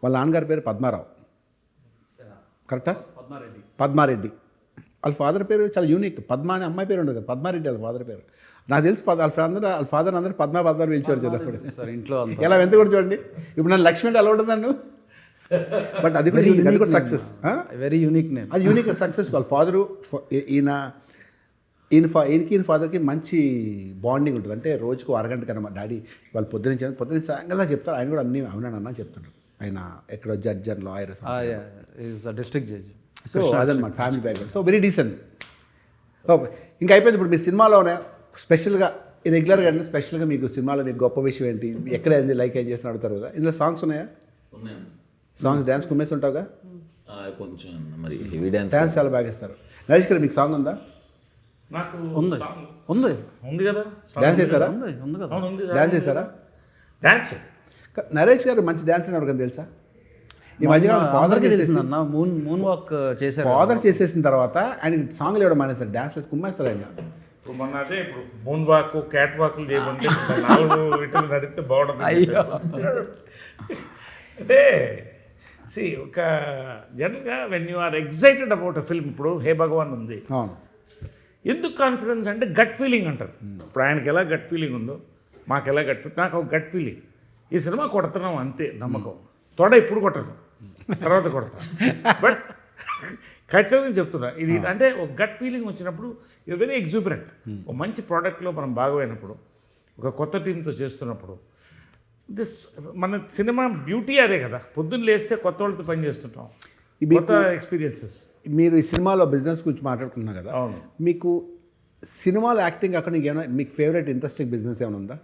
వాళ్ళ నాన్నగారి పేరు పద్మారావు, కరెక్టా? పద్మారెడ్డి. వాళ్ళ ఫాదర్ పేరు చాలా యూనిక్. పద్మ అనే అమ్మాయి పేరు ఉండదు, పద్మారెడ్డి వాళ్ళ ఫాదర్ పేరు. నాకు తెలిసి వాళ్ళ ఫాదర్ అందరూ పద్మ పిలిచారు చిన్నప్పుడు. సార్ ఇంట్లో ఎలా ఎంత కూడా చూడండి. ఇప్పుడు నన్ను లక్ష్మి అంటే ఎలా ఉంటుంది నన్ను, బట్ అది కూడా యూనిక్, అది కూడా సక్సెస్. వెరీ యూనిక్ నేమ్, అది యూనిక్ సక్సెస్. వాళ్ళ ఫాదరు ఈయన ఫాదర్కి మంచి బాండింగ్ ఉంటుంది. అంటే రోజుకు అరగంట కన్నా మా డాడీ వాళ్ళు పొద్దున్న సాయంకాలం చెప్తారు. ఆయన కూడా అన్నీ అవునన్నా చెప్తాడు. ఆయన ఎక్కడో judge and lawyer, district judge. So అదనమాట family background. So very decent. Okay, ఇంకా అయిపోయింది. ఇప్పుడు మీ సినిమాలోనే స్పెషల్గా రెగ్యులర్గా అంటే స్పెషల్గా మీకు సినిమాలో మీకు గొప్ప విషయం ఏంటి, ఎక్కడ ఏంది లైక్ ఏం చేసిన అడుగుతారు కదా. ఇందులో సాంగ్స్ ఉన్నాయా? సాంగ్స్ డ్యాన్స్ కుమ్మేసి ఉంటావుగా కొంచెం, మరి హెవీ డ్యాన్స్ చాలా బాగా ఇస్తారు. నరేష్ గారు మీకు సాంగ్ ఉందా? నాకు ఉంది song ఉంది కదా. డ్యాన్స్ చేశారా? ఉంది కదా. అవును, ఉంది. డ్యాన్స్ చేశారా? డాన్స్ నరేష్ గారు మంచి డ్యాన్స్ ఎవరికైనా తెలుసా? ఈ మధ్య ఫాదర్కి తెలిసిందన్న మూన్ వాక్ చేశారు. ఫాదర్ చేసేసిన తర్వాత ఆయన సాంగ్లు ఇవ్వడం మానేస్తారు, డ్యాన్స్ కుమ్మేస్తారు ఆయన. ఇప్పుడు మొన్న అదే ఇప్పుడు మూన్ వాక్ క్యాట్ వాక్లు చేయమంటే 4 వీటిని నడిస్తే బాగుంటుంది. అయ్యో, అంటే ఒక జనరల్గా when you are excited about a film, ఇప్పుడు హే భగవాన్ ఉంది, అవును. ఎందుకు కాన్ఫిడెన్స్ అంటే గట్ ఫీలింగ్ అంటారు. ఇప్పుడు ఆయనకి ఎలా గట్ ఫీలింగ్ ఉందో మాకు ఎలా గట్ ఫీలింగ్, నాకు ఒక గట్ ఫీలింగ్. ఈ సినిమా కొడుతున్నాం అంతే నమ్మకం. తోడ ఇప్పుడు కొట్టను, తర్వాత కొడతాను. బట్ ఖచ్చితంగా చెప్తున్నా ఇది. అంటే ఒక గట్ ఫీలింగ్ వచ్చినప్పుడు ఇది వెరీ ఎగ్జూబరెంట్. ఒక మంచి ప్రోడక్ట్లో మనం భాగమైనప్పుడు, ఒక కొత్త టీంతో చేస్తున్నప్పుడు, మన సినిమా బ్యూటీ అదే కదా. పొద్దున్న లేస్తే కొత్త వాళ్ళతో పని చేస్తుంటాం, కొత్త ఎక్స్పీరియన్సెస్. మీరు ఈ సినిమాలో బిజినెస్ గురించి మాట్లాడుతున్నారు కదా, అవును. మీకు సినిమాలో యాక్టింగ్ అక్కడ ఏమైనా మీకు ఫేవరెట్ ఇంట్రెస్టింగ్ బిజినెస్ ఏమైనా ఉందా?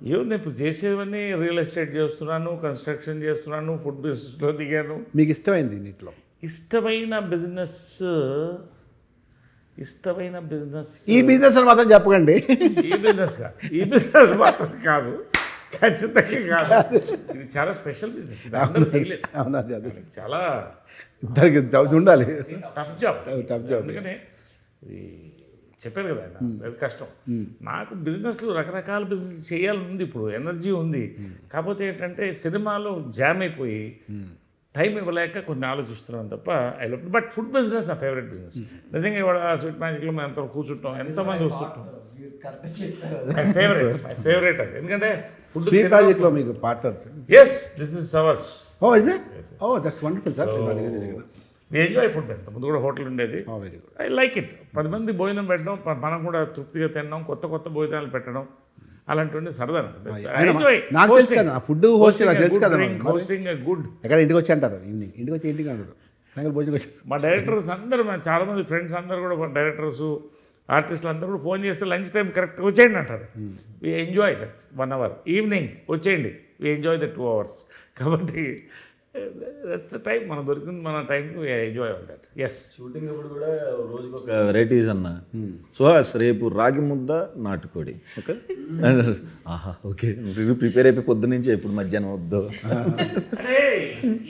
ఏముంది, ఇప్పుడు చేసేవన్నీ రియల్ ఎస్టేట్ చేస్తున్నాను, కన్స్ట్రక్షన్ చేస్తున్నాను, ఫుడ్ బిజినెస్లో దిగాను. మీకు ఇష్టమైంది నీటిలో? ఇష్టమైన బిజినెస్ ఈ బిజినెస్ అని మాత్రం చెప్పకండి. ఈ బిజినెస్ మాత్రం కాదు, ఖచ్చితంగా కాదు. ఇది చాలా స్పెషల్ బిజినెస్, ఇది అందరూ చేయలేదు. అవును, అదే చాలా దానికి ఉండాలి, టఫ్ జాబ్. Tough job. అందుకనే ఇది చెప్పారు కదా ఆయన, అది కష్టం. నాకు బిజినెస్లో రకరకాల బిజినెస్ చేయాలని ఉంది, ఇప్పుడు ఎనర్జీ ఉంది. కాకపోతే ఏంటంటే సినిమాలో జామ్ అయిపోయి టైం ఇవ్వలేక కొన్ని ఆలోచిస్తున్నాను తప్ప I love. But food business నా ఫేవరెట్ బిజినెస్. నిజంగా ఇవాళ స్వీట్ మ్యాజిక్లో మేము ఎంతో కూర్చుంటాం, ఎంతోమంది వస్తుంటాం. ఫేవరెట్ అది, ఎందుకంటే ఫుడ్ స్వీట్ మ్యాజిక్లో మీకు partner? Yes, this is ours. Oh is it? Oh that's wonderful sir. We enjoy food. ఎంత ముందు కూడా హోటల్ ఉండేది, very good. I like it. 10 మంది భోజనం పెట్టడం, మనం కూడా తృప్తిగా తినడం, కొత్త భోజనాలు పెట్టడం, అలాంటివన్నీ సరదా. నాకు తెలుసు కదా ఫుడ్ హోస్ట్, నాకు తెలుసు కదా. Hosting good. ఎక్కడ ఇంటికి వచ్చి అంటారు, ఈవినింగ్ ఇంటికి వచ్చి ఇంటికి అంటారు, సాయంకాలం భోజనం వచ్చి. మా డైరెక్టర్స్ అందరూ, చాలామంది ఫ్రెండ్స్ అందరూ కూడా, డైరెక్టర్స్ ఆర్టిస్టులు అందరూ కూడా ఫోన్ చేస్తే లంచ్ టైం కరెక్ట్గా వచ్చేయండి అంటారు. We enjoy that 1 hour. Evening వచ్చేయండి, వి ఎంజాయ్ దట్ 2 hours. కాబట్టి దట్స్ ద టైం, మనం దొరికింది మన టైంకి enjoy all that. Yes, shooting అప్పుడు కూడా రోజుకి ఒక వెరైటీస్ అన్న. సుహాస్ రేపు రాగి ముద్ద నాటుకోడి, ఓకే ఆహా ఓకే ప్రిపేర్ అయిపోయి పొద్దు నుంచి ఎప్పుడు మధ్యాహ్నం వద్దు. అంటే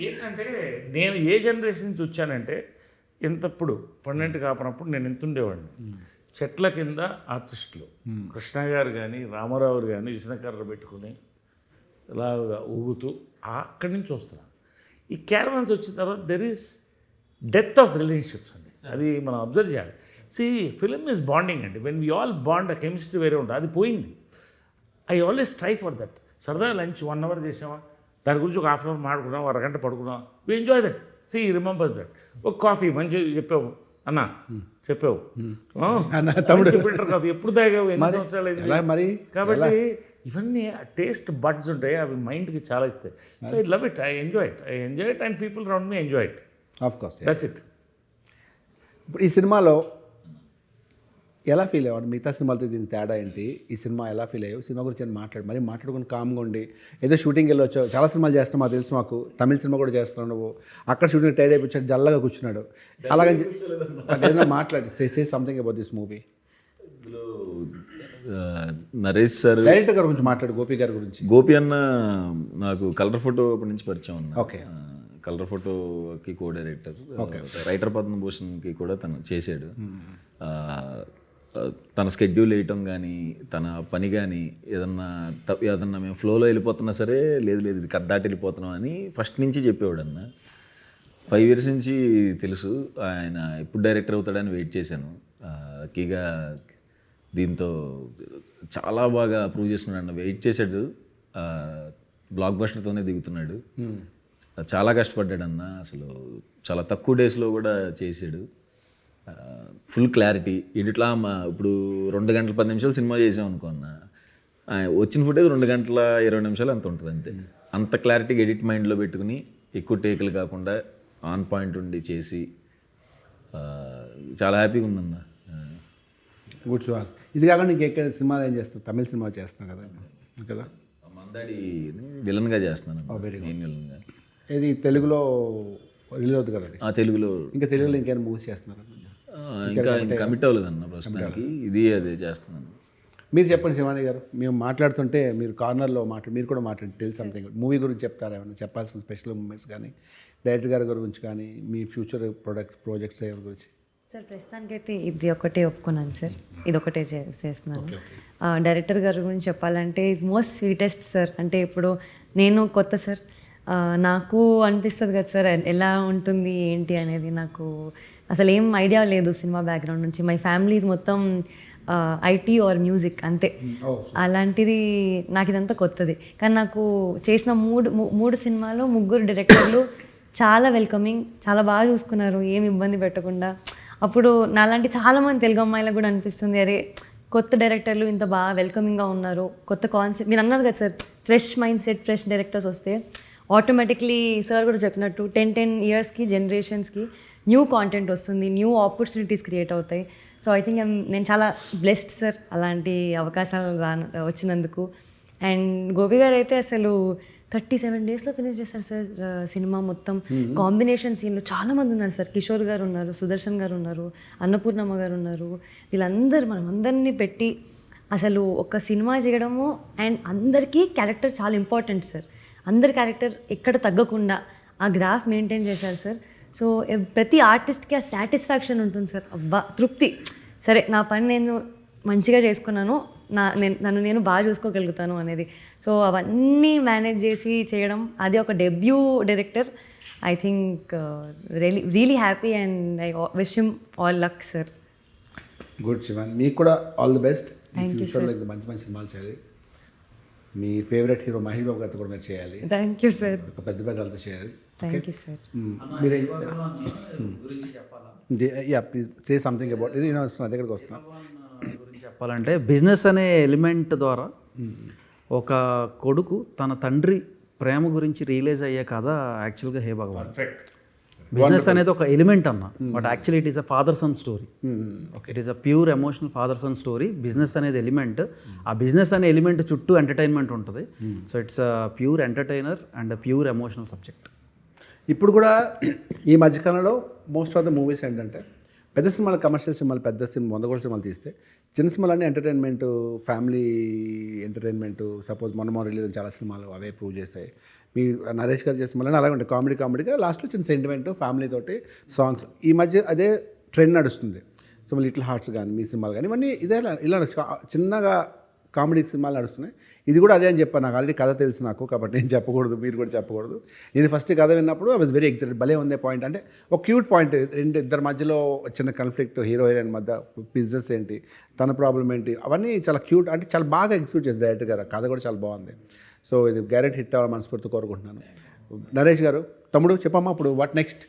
ఏంటంటే నేను ఏ జనరేషన్ నుంచి వచ్చానంటే, ఇంతప్పుడు 12 కాపనప్పుడు నేను ఎంత ఉండేవాడిని. చెట్ల కింద ఆర్టిస్టులు, కృష్ణ గారు కానీ రామారావు కానీ విష్ణుకర్ర పెట్టుకుని ఇలాగా ఊగుతూ అక్కడి నుంచి వస్తున్నాను. ఈ క్యారవాన్స్ వచ్చిన తర్వాత there is death of relationships అండి, అది మనం అబ్జర్వ్ చేయాలి. ఫిలిం ఈజ్ బాండింగ్ అండి. వెన్ వీ ఆల్ బాండ్, ఆ కెమిస్ట్రీ వేరే ఉంటుంది, అది పోయింది. I always try for that. సరదా లంచ్ 1 hour చేసామా, దాని గురించి ఒక 1/2 hour మాడుకున్నాం, 1 గంట పడుకున్నాం, we enjoy that. Remembers that. ఒక కాఫీ మంచిగా చెప్పావు అన్న, చెప్పావు తమ్ముడు, ఫిల్టర్ కాఫీ ఎప్పుడు తాగావు, ఎన్ని సంవత్సరాలు అయింది. కాబట్టి ఇవన్నీ టేస్ట్ బడ్స్ ఉంటాయి, అవి మైండ్కి చాలా ఇస్తాయి. So I love it, I enjoy it and people around me enjoy it. Of course, that's it. ఇప్పుడు ఈ సినిమాలో ఎలా ఫీల్ అయ్యాడు? మిగతా సినిమాలతో దీనికి తేడా ఏంటి? ఈ సినిమా ఎలా ఫీల్ అయ్యావు? సినిమా గురించి ఏమైనా మరి మాట్లాడుకుని కామ్గా ఉండి ఏదో షూటింగ్కి వెళ్ళొచ్చు, చాలా సినిమాలు చేస్తున్నావు మాకు తెలుసు, మాకు తమిళ సినిమా కూడా చేస్తున్నావు నువ్వు, అక్కడ షూటింగ్ టైడ్ అయిపోయాడు, జల్లగా కూర్చున్నాడు, అలాగని ఏదైనా మాట్లాడి say something about this movie. ఇందులో నరేష్ సార్, డైరెక్టర్ గారి గురించి మాట్లాడు, గోపి గారి గురించి. గోపి అన్న నాకు కలర్ ఫోటో అప్పటి నుంచి పరిచయం అన్న. ఓకే. కలర్ ఫోటోకి కో డైరెక్టర్, రైటర్ పద్మభూషణ్కి కూడా తను చేశాడు. తన స్కెడ్యూల్ వేయటం కానీ తన పని కానీ ఏదన్నా మేము ఫ్లోలో వెళ్ళిపోతున్నా సరే, లేదు ఇది కద్దాటి వెళ్ళిపోతున్నాం అని ఫస్ట్ నుంచి చెప్పేవాడు అన్న. 5 years నుంచి తెలుసు. ఆయన ఎప్పుడు డైరెక్టర్ అవుతాడని వెయిట్ చేశాను. లక్కీగా దీంతో చాలా బాగా ప్రూవ్ చేస్తున్నాడు అన్న. వెయిట్ చేశాడు, బ్లాక్ బస్టర్తోనే దిగుతున్నాడు. చాలా కష్టపడ్డాడు అన్న. అసలు చాలా తక్కువ డేస్లో కూడా చేసాడు. ఫుల్ క్లారిటీ ఎడిట్లా. ఇప్పుడు 2 గంటల 10 నిమిషాలు సినిమా చేసాం అనుకున్నా, వచ్చిన ఫుటేజ్ 2 గంటల 20 నిమిషాలు అంత ఉంటుంది అంతే. అంత క్లారిటీగా ఎడిట్ మైండ్లో పెట్టుకుని ఎక్కువ టేకులు కాకుండా ఆన్ పాయింట్ ఉండి చేసి చాలా హ్యాపీగా ఉందన్న. గుడ్ సుహాస్. ఇది కాకుండా నీకు ఎక్కడ సినిమాలు ఏం చేస్తావు? తమిళ సినిమా చేస్తున్నావు కదా? మందాడి విలన్గా చేస్తున్నాను, మెయిన్ విలన్గా. ఇది తెలుగులో రిలీజ్ అవుతుంది కదా? తెలుగులో. ఇంకా తెలుగులో ఇంకేమైనా మూవీస్ చేస్తున్నారు? ఇంకా కమిట్ అవ్వలేదన్న ప్రస్తుతానికి. అదే చేస్తున్నాను. మీరు చెప్పండి శివాని గారు, మేము మాట్లాడుతుంటే మీరు కార్నర్లో మీరు కూడా మాట్లాడి తెలుసు సంథింగ్ మూవీ గురించి చెప్తారా? ఏమైనా చెప్పాల్సిన స్పెషల్ మూమెంట్స్ కానీ, డైరెక్టర్ గారి గురించి కానీ, మీ ఫ్యూచర్ ప్రాజెక్ట్స్ గురించి. సార్ ప్రస్తుతానికైతే ఇది ఒకటే ఒప్పుకున్నాను సార్, ఇది ఒకటే చేస్తున్నాను. డైరెక్టర్ గారి గురించి చెప్పాలంటే ఈజ్ మోస్ట్ స్వీటెస్ట్ సార్. అంటే ఇప్పుడు నేను కొత్త సార్, నాకు అనిపిస్తుంది కదా సార్ ఎలా ఉంటుంది ఏంటి అనేది. నాకు అసలు ఏం ఐడియా లేదు సినిమా బ్యాక్గ్రౌండ్ నుంచి. మై ఫ్యామిలీస్ మొత్తం ఐటీ ఆర్ మ్యూజిక్ అంతే. అలాంటిది నాకు ఇదంతా కొత్తది. కానీ నాకు చేసిన మూడు సినిమాలో 3 డైరెక్టర్లు చాలా వెల్కమింగ్, చాలా బాగా చూసుకున్నారు, ఏం ఇబ్బంది పెట్టకుండా. అప్పుడు నాలాంటి చాలామంది తెలుగు అమ్మాయిలకు కూడా అనిపిస్తుంది, అరే కొత్త డైరెక్టర్లు ఇంత బాగా వెల్కమింగ్గా ఉన్నారు, కొత్త కాన్సెప్ట్. మీరు అన్నారు కదా sir, fresh mind set, fresh directors వస్తే ఆటోమేటిక్లీ సార్ కూడా చెప్పినట్టు 10 yearsకి జనరేషన్స్కి న్యూ కాంటెంట్ వస్తుంది, న్యూ ఆపర్చునిటీస్ క్రియేట్ అవుతాయి. సో ఐ థింక్ నేను చాలా బ్లెస్డ్ సార్ అలాంటి అవకాశాలు వచ్చినందుకు. అండ్ గోపి గారు అయితే అసలు 37 daysలో ఫినిష్ చేశారు సార్ సినిమా మొత్తం. కాంబినేషన్ సీన్లు చాలామంది ఉన్నారు సార్. కిషోర్ గారు ఉన్నారు, సుదర్శన్ గారు ఉన్నారు, అన్నపూర్ణమ్మ గారు ఉన్నారు. వీళ్ళందరూ మనం అందరినీ పెట్టి అసలు ఒక సినిమా చేయడము. అండ్ అందరికీ క్యారెక్టర్ చాలా ఇంపార్టెంట్ సార్. అందరి క్యారెక్టర్ ఎక్కడ తగ్గకుండా ఆ గ్రాఫ్ మెయింటైన్ చేశారు సార్. సో ప్రతి ఆర్టిస్ట్కి ఆ సాటిస్ఫాక్షన్ ఉంటుంది సార్, అబ్బా తృప్తి, సరే నా పని నేను మంచిగా చేసుకున్నాను, నన్ను నేను బాగా చూసుకోగలుగుతాను అనేది. సో అవన్నీ మేనేజ్ చేసి చేయడం, అది ఒక debut director. I think really happy and I wish him all luck sir. Good Shivan, మీకు కూడా ఆల్ ది బెస్ట్. ఫ్యూచర్లో ఇంకా మంచి మంచి సినిమాలు చేయాలి. మీ ఫేవరెట్ హీరో మహేష్ బాబు గారితో కూడా మీరు చేయాలి. Thank you sir. ఒక పెద్ద వాళ్ళతో చేయాలి. Thank you sir. మీరు ప్లీజ్ సే సంథింగ్ అబౌట్ ఇది. నేను వస్తున్నా, దగ్గరికి వస్తున్నా. గురించి చెప్పాలంటే బిజినెస్ అనే ఎలిమెంట్ ద్వారా ఒక కొడుకు తన తండ్రి ప్రేమ గురించి రియలైజ్ అయ్యే కథ యాక్చువల్గా హే భగవాన్. బిజినెస్ అనేది ఒక ఎలిమెంట్ అన్న, but actually it is a father son story. It is a pure emotional father son story. Business అనేది ఎలిమెంట్, ఆ బిజినెస్ అనే ఎలిమెంట్ చుట్టూ ఎంటర్టైన్మెంట్ ఉంటుంది. So it's a pure entertainer and pure emotional subject. ఇప్పుడు కూడా ఈ మధ్యకాలంలో మోస్ట్ ఆఫ్ ద మూవీస్ ఏంటంటే పెద్ద సినిమాలు, కమర్షియల్ సినిమాలు, పెద్ద సినిమా 100 కోట్ల సినిమాలు తీస్తే చిన్న సినిమాలన్నీ ఎంటర్టైన్మెంట్, ఫ్యామిలీ ఎంటర్టైన్మెంట్. సపోజ్ మొన్న రిలీజ్ చాలా సినిమాలు అవే ప్రూవ్ చేస్తాయి. మీ నరేష్ గారు చేసిన సినిమాలు అలాగే ఉంటాయి, కామెడీగా లాస్ట్లో చిన్న సెంటిమెంట్, ఫ్యామిలీ తోటి సాంగ్స్. ఈ మధ్య అదే ట్రెండ్ నడుస్తుంది. సో లిటిల్ హార్ట్స్ కానీ మీ సినిమాలు కానీ ఇవన్నీ ఇదే ఇలా చిన్నగా కామెడీ సినిమాలు నడుస్తున్నాయి. ఇది కూడా అదే అని చెప్పాను. నాకు ఆల్రెడీ కథ తెలుసు నాకు, కాబట్టి నేను చెప్పకూడదు, మీరు కూడా చెప్పకూడదు. నేను ఫస్ట్ కథ విన్నప్పుడు ఐ వాజ్ వెరీ ఎక్సైటెడ్. భలే ఉందే పాయింట్, అంటే ఒక క్యూట్ పాయింట్. ఇద్దరి మధ్యలో చిన్న కాన్ఫ్లిక్ట్, హీరో హీరోయిన్ మధ్య, బిజినెస్ ఏంటి, తన ప్రాబ్లం ఏంటి, అవన్నీ చాలా క్యూట్, అంటే చాలా బాగా ఎగ్జిక్యూట్ చేసి డైరెక్టర్ గారు. కథ కూడా చాలా బాగుంది. సో ఇది గ్యారెంటీ హిట్ అవ్వాలి మనస్ఫూర్తి కోరుకుంటున్నాను. నరేష్ గారు, తమ్ముడు చెప్పమ్మా ఇప్పుడు వాట్ నెక్స్ట్?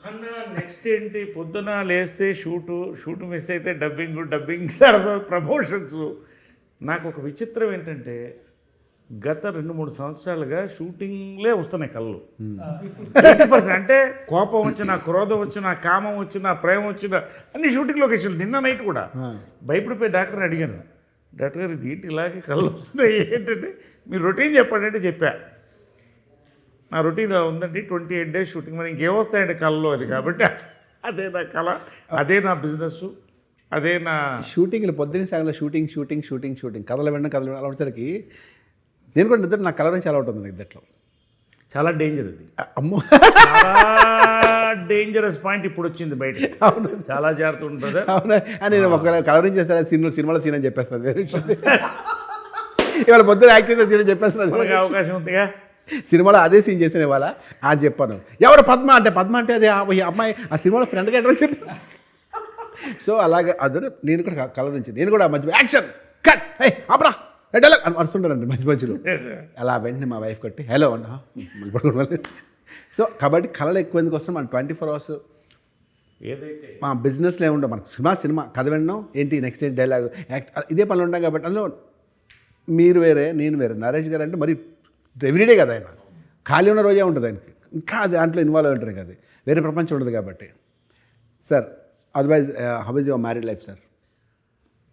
అన్న నెక్స్ట్ ఏంటి, పొద్దున లేస్తే షూటు మిస్ అయితే డబ్బింగ్ తర్వాత ప్రమోషన్స్. నాకు ఒక విచిత్రం ఏంటంటే గత 2-3 సంవత్సరాలుగా షూటింగ్లే వస్తున్నాయి కళ్ళు 80%. అంటే కోపం వచ్చినా, క్రోధం వచ్చినా, కామం వచ్చినా, ప్రేమ వచ్చినా అన్ని షూటింగ్ లొకేషన్లు. నిన్న నైట్ కూడా భయపడిపోయి డాక్టర్ని అడిగాను, డాక్టర్ గారు ఇది ఏంటి ఇలాగే కళ్ళు వస్తున్నాయి ఏంటంటే మీరు రొటీన్ చెప్పండి అంటే చెప్పా. నా రొటీన్ ఉందండి 28 days షూటింగ్, మరి ఇంకేమొస్తాయండి కళ్ళలో అని. కాబట్టి అదే నా కళ, అదే నా బిజినెస్, అదే నా షూటింగ్లు పొద్దున్న సాగంలో షూటింగ్ కథలు వినడం అలా వచ్చేసరికి నేను కూడా నిద్ర నాకు కలర్ నుంచి అలవాటు ఉంది నిద్రలో. చాలా డేంజర్ అది. అమ్మో చాలా డేంజరస్ పాయింట్ ఇప్పుడు వచ్చింది బయట. అవును చాలా జాగ్రత్త ఉంటుంది. అవునా నేను ఒకవేళ కలరింగ్ చేస్తాను సినిమాలో సీన్ అని చెప్పేస్తున్నది వేరే విషయం. ఇవాళ పొద్దున యాక్టింగ్ సీన్ అని చెప్పేస్తున్నది. మనకి అవకాశం ఉందిగా. సినిమాలో అదే సీన్ చేసిన ఇవాళ అని చెప్పాను. ఎవరు పద్మ అంటే అదే ఈ అమ్మాయి ఆ సినిమాలో ఫ్రెండ్గా ఎట్లా చెప్పి. సో అలాగే అదే నేను కూడా కలర్ నుంచి నేను కూడా మధ్య యాక్షన్ కట్ అబ్రా డైలాగ్ అని అరుస్తుంటానండి మధ్యలో. అలా వెంటనే మా వైఫ్ కట్టి హలో అన్న మళ్ళీ. సో కాబట్టి కళలు ఎక్కువ ఎందుకు వస్తున్నాం మనం 24 hours ఏదైతే మా బిజినెస్లో ఏముండవు. మనకు సినిమా కథ వినడం ఏంటి నెక్స్ట్ ఏంటి డైలాగ్ యాక్ట్ ఇదే పనులు ఉంటాం. కాబట్టి అందులో మీరు వేరే నేను వేరే. నరేష్ గారు అంటే మరి ఎవ్రీడే కదా ఆయన, ఖాళీ ఉన్న రోజే ఉంటుంది ఆయనకి, ఇంకా దాంట్లో ఇన్వాల్వ్ అయి ఉంటారు కదా, వేరే ప్రపంచం ఉండదు కాబట్టి. Sir otherwise how is your married life sir?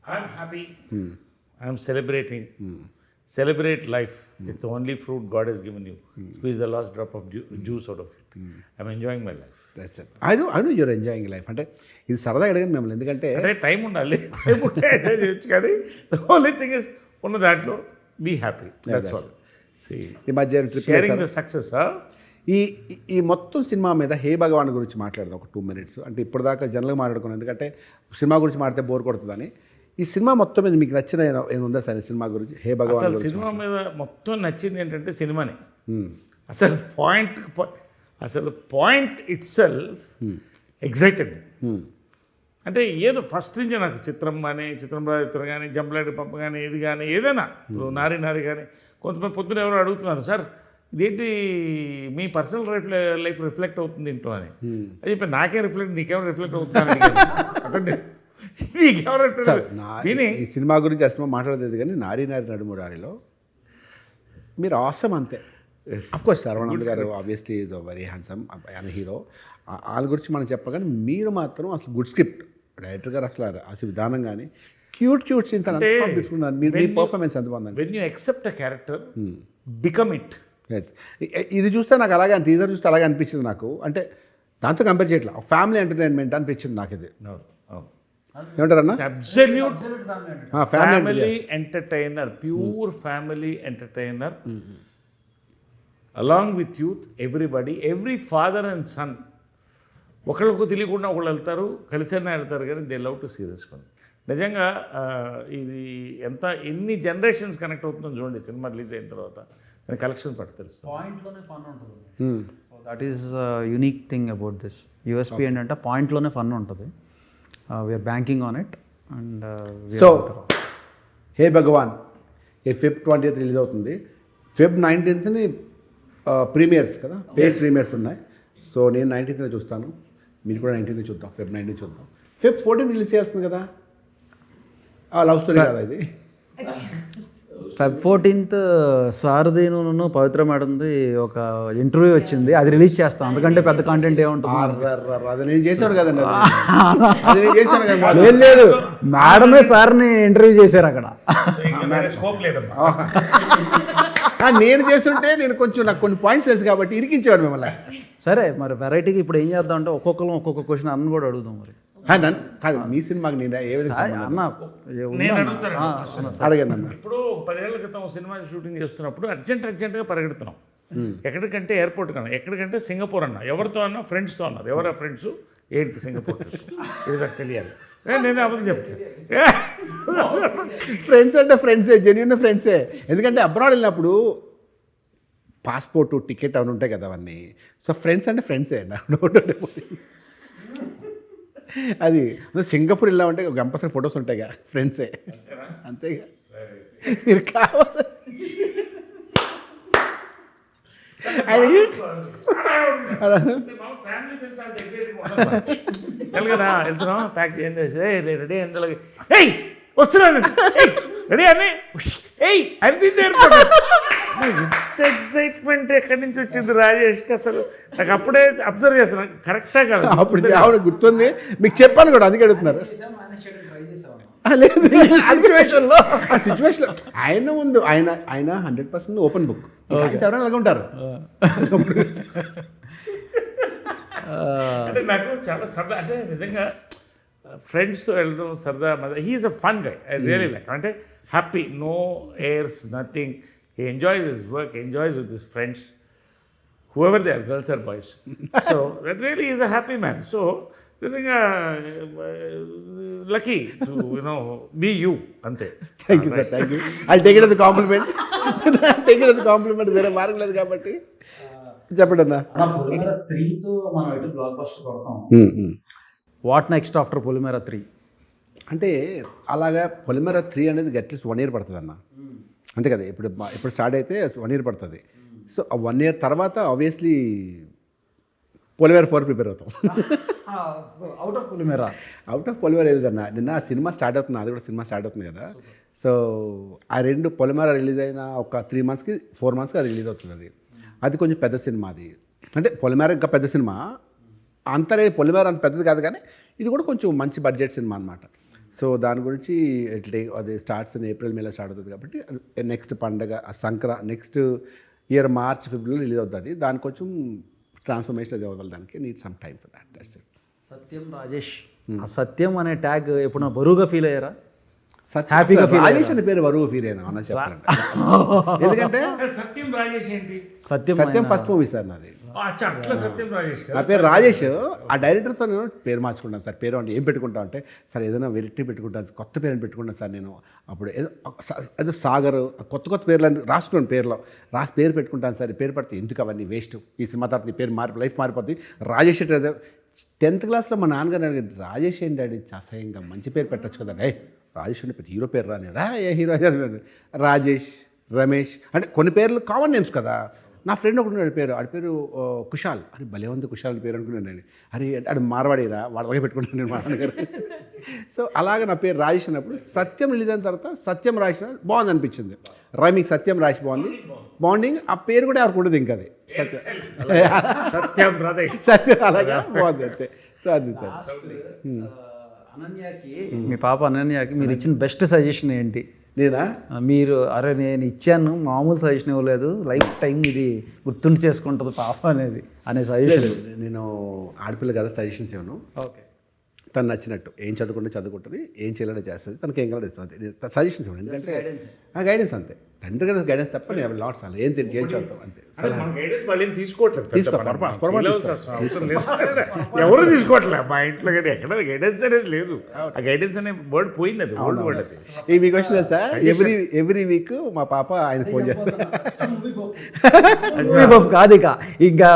I'm happy, I'm celebrating. Celebrate life. It's the only fruit God has given you. Squeeze the last drop of juice out of it. I'm enjoying my life. That's it. I know you're enjoying life. అంటే ఇది సరదాగా అడిగాను మిమ్మల్ని, ఎందుకంటే అంటే time ఉండాలి, time ఉంటే enjoy చేయొచ్చు. కానీ the only thing is ఉన్న దాంట్లో be happy. That's all. See, ఈ మధ్య sharing the success. ఈ మొత్తం సినిమా మీద హే భగవాన్ గురించి మాట్లాడదాం ఒక 2 minutes. అంటే ఇప్పటిదాకా జనరల్గా మాట్లాడుకున్నాను, ఎందుకంటే సినిమా గురించి మాట్లాడితే బోర్ కొడుతుందని. ఈ సినిమా మొత్తం మీద మీకు నచ్చిన ఏముందా సార్ సినిమా గురించి? హే భగవాన్ అసలు సినిమా మీద మొత్తం నచ్చింది ఏంటంటే సినిమానే. అసలు పాయింట్ ఇట్ సెల్ఫ్ ఎగ్జైటెడ్. అంటే ఏదో ఫస్ట్ నుంచి నాకు చిత్రం కానీ, చిత్రం కానీ, జంపలాడి పంప కానీ, ఇది కానీ ఏదైనా నారి కానీ, కొంతమంది పొద్దున ఎవరు అడుగుతున్నారు సార్ ఇదేంటి మీ పర్సనల్ లైఫ్ రిఫ్లెక్ట్ అవుతుంది ఇంట్లో అని. అది చెప్పి నాకేం రిఫ్లెక్ట్, నీకేమో రిఫ్లెక్ట్ అవుతుంది. ఈ సినిమా గురించి అసలు మాట్లాడలేదు కానీ నారి నడుమురారిలో మీరు ఆసమ్ అంతే. అఫ్కోర్స్ శరవణ్ గారు ఆబ్వియస్లీ ఈజ్ వెరీ హ్యాండ్సమ్ ఆయన హీరో, వాళ్ళ గురించి మనం చెప్పగానే మీరు మాత్రం అసలు గుడ్ స్క్రిప్ట్ డైరెక్టర్ గారు అసలు విధానం కానీ క్యూట్ సీన్స్ అంటే మీ పర్ఫార్మెన్స్ ఎంత బాగుందండి. When you accept a character become it. ఇది చూస్తే నాకు అలాగే టీజర్ చూస్తే అలాగే అనిపించింది నాకు. అంటే దాంతో కంపేర్ చేయట్లా, ఫ్యామిలీ ఎంటర్టైన్మెంట్ అనిపించింది నాకు ఇది. ఏమంటారన్నా? Absolute family entertainer, pure family entertainer. Along with youth everybody, every father and son ఒకళ్ళకు తెలియకుండా ఒకళ్ళు వెళ్తారు, కలిసైనా వెళ్తారు, కానీ they love to see this film. నిజంగా ఇది ఎన్ని జనరేషన్స్ కనెక్ట్ అవుతుందో చూడండి సినిమా రిలీజ్ అయిన తర్వాత. కలెక్షన్ పట్టు తెలుస్తుంది, పాయింట్లోనే ఫన్ ఉంటుంది. That is unique thing about this. USP ఏంటంటే పాయింట్లోనే ఫన్ ఉంటుంది. We're banking on it. And so hey Bhagwan Feb 20th release అవుతుంది. Feb 19th ప్రీమియర్స్ కదా, పేడ్ ప్రీమియర్స్ ఉన్నాయి. సో నేను 19th చూస్తాను, మీరు కూడా 19th చూద్దాం, Feb 19th చూద్దాం. Feb 14th రిలీజ్ చేస్తుంది కదా, లవ్ స్టోరీ కదా ఇది. Feb 14th సారథీను పవిత్ర మేడంది ఒక ఇంటర్వ్యూ వచ్చింది, అది రిలీజ్ చేస్తాం. అందుకంటే పెద్ద కాంటెంట్ ఏముంటుంది. అది నేను చేశాను కదండి, అది నేను చేశాను కదా. లేదు మేడమే సార్ని ఇంటర్వ్యూ చేశారు అక్కడ. స్కోప్ లేదమ్మా. నేను చేస్తుంటే నేను కొంచెం నాకు కొన్ని పాయింట్స్ తెలుసు కాబట్టి ఇరికించాడు మిమ్మల్ని. సరే మరి వెరైటీకి ఇప్పుడు ఏం చేద్దాం అంటే ఒక్కొక్కరు ఒక్కొక్క క్వశ్చన్ అన్న కూడా అడుగుదాం. మరి కాదు మీ సినిమాకి నేను ఏ విధంగా అన్న అడగండి అన్న. ఇప్పుడు 10 ఏళ్ల క్రితం సినిమా షూటింగ్ చేస్తున్నప్పుడు అర్జెంట్గా పరిగెడుతున్నాం. ఎక్కడికంటే ఎయిర్పోర్ట్ కన్నా, ఎక్కడికంటే సింగపూర్ అన్న. ఎవరితో అన్నా? ఫ్రెండ్స్తో అన్నారు. ఎవరా ఫ్రెండ్స్? ఏంటి సింగపూర్? ఇది నాకు తెలియాలి. నేను అబద్ధం చెప్తాను. ఫ్రెండ్స్ అంటే ఫ్రెండ్సే, జెన్యున్ ఫ్రెండ్సే. ఎందుకంటే అబ్రాడ్ వెళ్ళినప్పుడు పాస్పోర్టు, టికెట్ అవన్నీ ఉంటాయి కదా అవన్నీ. సో ఫ్రెండ్స్ అంటే ఫ్రెండ్సే. అది సింగపూర్ వెళ్ళామంటే కంపల్సరీ ఫొటోస్ ఉంటాయిగా, ఫ్రెండ్సే అంతేగా. మీరు కావాలి కదా వెళ్తున్నాం, ప్యాక్ చేయండి, రెడీ ఎంత వస్తున్నాను రెడీ అని ఏయ్ అనిపింది ఇంత ఎక్సైట్మెంట్ ఎక్కడి నుంచి వచ్చింది రాజేష్కి అసలు నాకు అప్పుడే అబ్జర్వ్ చేస్తున్నాను కరెక్టా కదా అప్పుడు ఆవిడ గుర్తుంది మీకు చెప్పాను కూడా అందుకే అడుగుతున్నారు లేదు ఆ సిచ్యువేషన్ ఆయన ముందు ఆయన 100% ఓపెన్ బుక్ ఎవరైనా అలాగే ఉంటారు అంటే నాకు చాలా సరదా అంటే నిజంగా ఫ్రెండ్స్తో వెళ్ళడం సరదా he's a fun guy I really like అంటే happy no airs nothing he enjoys his work enjoys with his friends whoever they are girls or boys so that really is a happy man so నిజంగా lucky to you know be you అంతే thank you sir thank you I take it as compliment take it as compliment వేరే మార్గం లేదు కాబట్టి చెప్పండి అన్న పొలిమేర 3తో మనం ఎటు బ్లాక్ బస్టర్ కొడతాం. వాట్ నెక్స్ట్ ఆఫ్టర్ పొలిమేర 3? అంటే అలాగా పొలిమేర 3 అనేది అట్లీస్ట్ 1 year పడుతుంది అన్న అంతే కదా ఇప్పుడు స్టార్ట్ అయితే 1 year పడుతుంది సో ఆ 1 year తర్వాత ఆబ్వియస్లీ పొలిమేర 4 ప్రిపేర్ అవుతాం అవుట్ ఆఫ్ పొలిమేర పొలిమేర వెళ్ళదన్న నిన్న సినిమా స్టార్ట్ అవుతుంది అది కూడా సినిమా స్టార్ట్ అవుతుంది కదా సో ఆ 2 పొలిమేర రిలీజ్ అయిన ఒక 3 monthsకి 4 monthsకి రిలీజ్ అవుతుంది అది కొంచెం పెద్ద సినిమా అది అంటే పొలిమేర ఇంకా పెద్ద సినిమా అంతరే పొలిమేర అంత పెద్దది కాదు కానీ ఇది కూడా కొంచెం మంచి బడ్జెట్ సినిమా అనమాట సో దాని గురించి అది స్టార్ట్స్ ఇన్ ఏప్రిల్ మేలో స్టార్ట్ అవుతుంది కాబట్టి నెక్స్ట్ పండగ నెక్స్ట్ ఇయర్ మార్చ్ ఫిబ్రవరిలో రిలీజ్ అవుతుంది దాని కొంచెం ట్రాన్స్ఫర్మేషన్ అది అవ్వాలి దానికి need some time for that that's it Satyam Rajesh ఆ సత్యం అనే ట్యాగ్ ఎప్పుడైనా బరువుగా ఫీల్ అయ్యారా? హ్యాపీగా రాజేష్ అనే పేరు బరువు ఫీల్ అయినా అన్న చెప్పాలంటే ఎందుకంటే సత్యం రాజేష్ ఏంటి సత్యం ఫస్ట్ మూవీ సార్ నాది అచ్చా అట్లా సత్యం రాజేష్ నా పేరు రాజేష్ ఆ డైరెక్టర్తో నేను పేరు మార్చుకుంటాను సార్ పేరు అంటే ఏం పెట్టుకుంటా అంటే సార్ ఏదైనా వెరైటీ పెట్టుకుంటాను కొత్త పేరు పెట్టుకుంటాను సార్ నేను అప్పుడు ఏదో సాగర్ కొత్త పేర్లు రాసుకున్నాను పేర్లో పేరు పెట్టుకుంటాను సార్ పేరు పడితే ఎందుకు అవన్నీ వేస్ట్ ఈ సినిమా తర్వాత నీ పేరు లైఫ్ మారిపోతుంది రాజేష్ 10th క్లాస్లో మా నాన్నగారు అడిగారు రాజేష్ ఏంటి అడి అసహ్యంగా మంచి పేరు పెట్టచ్చు కదా రాజేష్ అంటే పెద్ద హీరో పేరు రానిరా ఏ హీరో రాజేష్ రమేష్ అంటే కొన్ని పేర్లు కామన్ నేమ్స్ కదా నా ఫ్రెండ్ ఒకటి ఆడి పేరు కుషాల్ అరే భలే ఉంది కుషాల్ పేరు అనుకున్నాను అరే అది మార్వాడిరా వాడిలాగే పెట్టుకుంటాను నేను మా నాన్నగారు సో అలాగే నా పేరు రాజేష్ అన్నప్పుడు సత్యం రిలీజ్ అయిన తర్వాత సత్యం రాజేష్ బాగుంది అనిపించింది మీకు సత్యం రాజేష్ బాండింగ్ ఆ పేరు కూడా ఎవరికి ఉండదు ఇంకా అది సత్యం రాజేష్ సత్యం అలాగే బాగుంది అంతే సో అది సార్ అనన్యకి మీ పాప అనన్యకి మీరు ఇచ్చిన బెస్ట్ సజెషన్ ఏంటి? నేనా మీరు అరే నేను ఇచ్చాను మామూలు సజెషన్ ఇవ్వలేదు లైఫ్ టైం ఇది గుర్తుండి చేసుకుంటుంది పాప అనే సజెషన్. నేను ఆడపిల్ల కదా సజెషన్స్ ఇవ్వను ఓకే తను నచ్చినట్టు ఏం చదువుకుంటే ఏం చేయాలని చేస్తుంది తనకి ఏం కావాలో ఇస్తుంది సజెషన్స్ ఇవ్వండి ఎందుకంటే గైడెన్స్ అంతే తండ్రి గారి గైడెన్స్ తప్ప నేను లాట్స్ అలా ఏం చదువుతాం అంతే ఎవరు తీసుకోవట్లేదు మా ఇంట్లో కదా ఎక్కడ గైడెన్స్ అనేది లేదు ఆ గైడెన్స్ అనే వర్డ్ పోయింది అది ఓల్డ్ వర్డ్ అది ఈ మీకు వచ్చిందా సార్ ఎవ్రీ వీక్ మా పాప ఆయన ఫోన్ చేస్తారు కాదు ఇంకా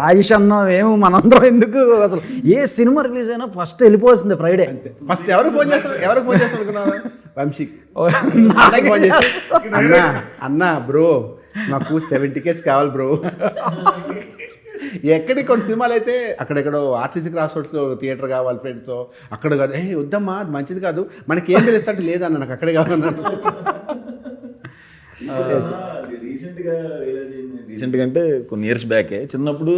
రాజేష్ అన్న ఏమో మనందరం ఎందుకు అసలు ఏ సినిమా రిలీజ్ అయినా ఫస్ట్ వెళ్ళిపోవాల్సిందే ఫ్రైడే ఫస్ట్ ఎవరు ఫోన్ చేస్తారు అనుకున్నారు వంశీకి ఫోన్ చేసి అన్నా బ్రో నాకు 7 tickets కావాలి బ్రో ఎక్కడికి కొన్ని సినిమాలు అయితే అక్కడెక్కడో ఆర్టీసీ క్రాస్ రోడ్స్ థియేటర్ కావాలి ఫ్రెండ్స్ అక్కడ కాదు వద్దమ్మా అది మంచిది కాదు మనకి ఏం తెలుస్తుంటే లేదన్న నాకు అక్కడే కావాలన్నాడు రీసెంట్గా అంటే కొన్ని ఇయర్స్ బ్యాకే చిన్నప్పుడు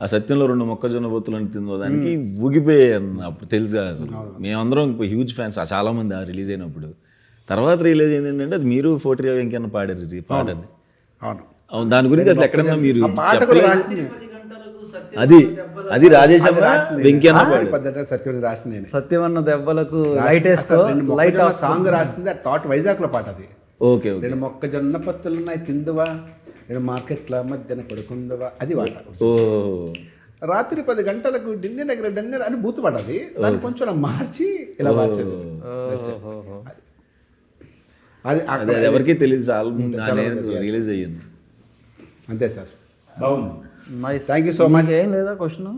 ఆ సత్యంలో 2 మొక్కజొన్న బొత్తులు అని తిందో దానికి ఊగిపోయాను అప్పుడు తెలుసు అసలు మేమందరం హ్యూజ్ ఫ్యాన్స్ చాలామంది ఆ రిలీజ్ అయినప్పుడు తర్వాత రిలీజ్ అయింది ఏంటంటే అది మీరు 40 వెంకన్న పాటని అవును దాని గురించి అసలు ఎక్కడన్నా మీరు అది రాజేష్ వెంకన్న సత్యమన్న దెబ్బలకు లైట్ సాంగ్ రాసింది ఆ టాట్ వైజాగ్లో పాట అది ఓకే నేను మొక్కజొన్న పత్తులున్నాయి తిందువా నేను మార్కెట్లో మధ్యన పడుకుందువా అది పాట రాత్రి 10 గంటలకు డిన్నర్ అని బూతు పడది దాన్ని కొంచెం మార్చి ఇలా మార్చేది అది ఎవరికి తెలియదు రిలీజ్ అయ్యింది అంతే సార్ బాగుంది థ్యాంక్ యూ సో మచ్ ఏం లేదా క్వశ్చన్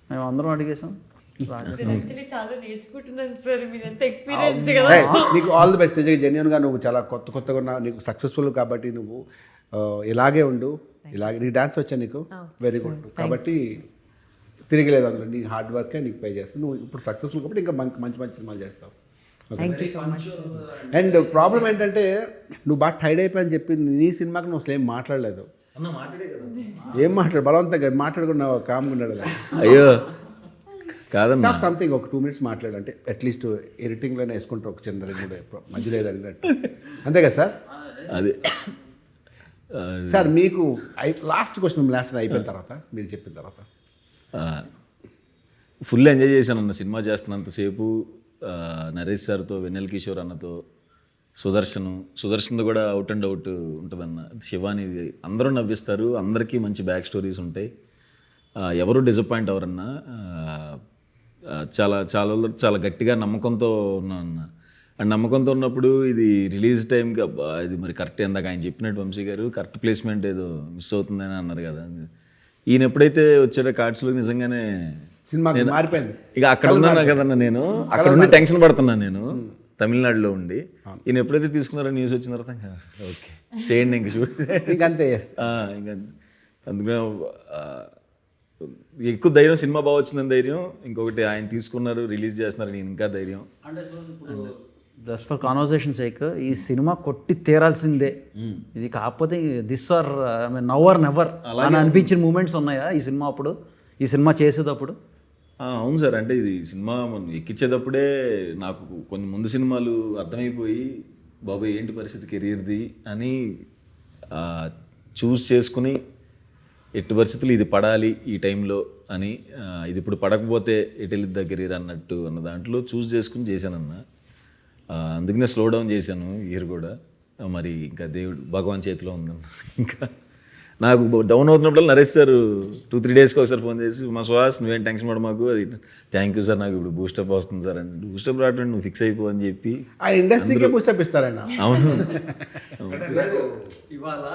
మేము అందరం అడిగేసాం చాలా నేర్చుకుంటున్నాను సార్ మీరు ఎంత ఎక్స్పీరియన్స్డ్ కదా నీకు ఆల్ ది బెస్ట్ జెన్యున్గా నువ్వు చాలా కొత్తగా ఉన్నావు నీకు సక్సెస్ఫుల్ కాబట్టి నువ్వు ఇలాగే ఉండు ఇలాగే నీకు డాన్స్ వచ్చా నీకు వెరీ గుడ్ కాబట్టి తిరిగిలేదు అందులో నీ హార్డ్ వర్కే నీకు పే చేస్తావు నువ్వు ఇప్పుడు సక్సెస్ఫుల్ కాబట్టి ఇంకా మంచి సినిమాలు చేస్తావు thank you so much. And problem ఏంటంటే నువ్వు బాగా టైర్డ్ అయిపోయని చెప్పి నీ సినిమాకి నువ్వు అసలు ఏం మాట్లాడలేదు. అన్న మాట్లాడే కదా. ఏం బలవంతంగా మాట్లాడుకున్నా కామ్గా ఉన్నాడు కదా. అయ్యో కాదన్నా, నాకు సంథింగ్ ఒక 2 minutes మాట్లాడు, అంటే అట్లీస్ట్ ఎడిటింగ్లోనే వేసుకుంటారు ఒక చిన్న 2 మధ్యలో ఏదో అడిగినట్టు, అంతే కదా సార్? అదే సార్ మీకు లాస్ట్ క్వశ్చన్ అయిపోయిన తర్వాత మీరు చెప్పిన తర్వాత ఫుల్ ఎంజాయ్ చేశాను సినిమా చేస్తున్నంతసేపు. నరేష్ సార్తో, వెన్నెల కిషోర్ అన్నతో, సుదర్శన్తో కూడా అవుట్ అండ్ అవుట్ ఉంటుందన్న. శివాని అందరూ నవ్విస్తారు, అందరికీ మంచి బ్యాక్ స్టోరీస్ ఉంటాయి, ఎవరు డిసప్పాయింట్ అవ్వరన్నా. చాలా చాలా చాలా గట్టిగా నమ్మకంతో ఉన్నాను అన్న. అండ్ నమ్మకంతో ఉన్నప్పుడు ఇది రిలీజ్ టైంకి ఇది మరి కరెక్ట్, ఇందాక ఆయన చెప్పినట్టు వంశీ గారు కరెక్ట్ ప్లేస్మెంట్ ఏదో మిస్ అవుతుందని అన్నారు కదా. ఈయన ఎప్పుడైతే వచ్చాడో కార్డ్స్లో నిజంగానే సినిమా మారిపోయింది. ఇక అక్కడ ఉన్నాను కదన్నా, నేను అక్కడ ఉండి టెన్షన్ పడుతున్నాను నేను తమిళనాడులో ఉండి. ఈయన ఎప్పుడైతే తీసుకున్నారో న్యూస్ వచ్చిన తర్వాత ఓకే చేయండి ఇంక షూట్ ఇంకంతే. ఇంకా అందుకనే ఎక్కువ ధైర్యం, సినిమా బాగా వచ్చిందని ధైర్యం, ఇంకొకటి ఆయన తీసుకున్నారు రిలీజ్ చేస్తున్నారు నేను ఇంకా ధైర్యం. అంటే జస్ట్ ఫర్ కాన్వర్సేషన్ సేక్ ఈ సినిమా కొట్టి తీరాల్సిందే, ఇది కాకపోతే this are now or never అని అనిపించిన మూమెంట్స్ ఉన్నాయా ఈ సినిమా అప్పుడు, ఈ సినిమా చేసేటప్పుడు? అవును సార్, అంటే ఇది సినిమా మనం ఎక్కించేటప్పుడే నాకు కొన్ని ముందు సినిమాలు అర్థమైపోయి బాబాయ్ ఏంటి పరిస్థితి కెరీర్ది అని చూస్ చేసుకుని ఎట్టి పరిస్థితులు ఇది పడాలి ఈ టైంలో అని, ఇది ఇప్పుడు పడకపోతే ఎటు వెళ్ళిద్దా కెరీర్ అన్నట్టు అన్న దాంట్లో చూస్ చేసుకుని చేశానన్న. అందుకనే స్లో డౌన్ చేశాను ఇయర్ కూడా. మరి ఇంకా దేవుడు భగవాన్ చేతిలో ఉందన్న. ఇంకా నాకు డౌన్ అవుతున్నప్పుడు నరేష్ సార్ 2-3 డేస్కి ఒకసారి ఫోన్ చేసి, మా సుహాస్ నువ్వేం టెన్షన్ పడ మాకు, అది థ్యాంక్ యూ సార్, నాకు ఇప్పుడు బూస్టప్ వస్తుంది సార్ అని. బూస్టప్ రావడం నువ్వు ఫిక్స్ అయిపో అని చెప్పి ఆ ఇండస్ట్రీకి బూస్టప్ ఇస్తారన్న. అవును. ఇవాళ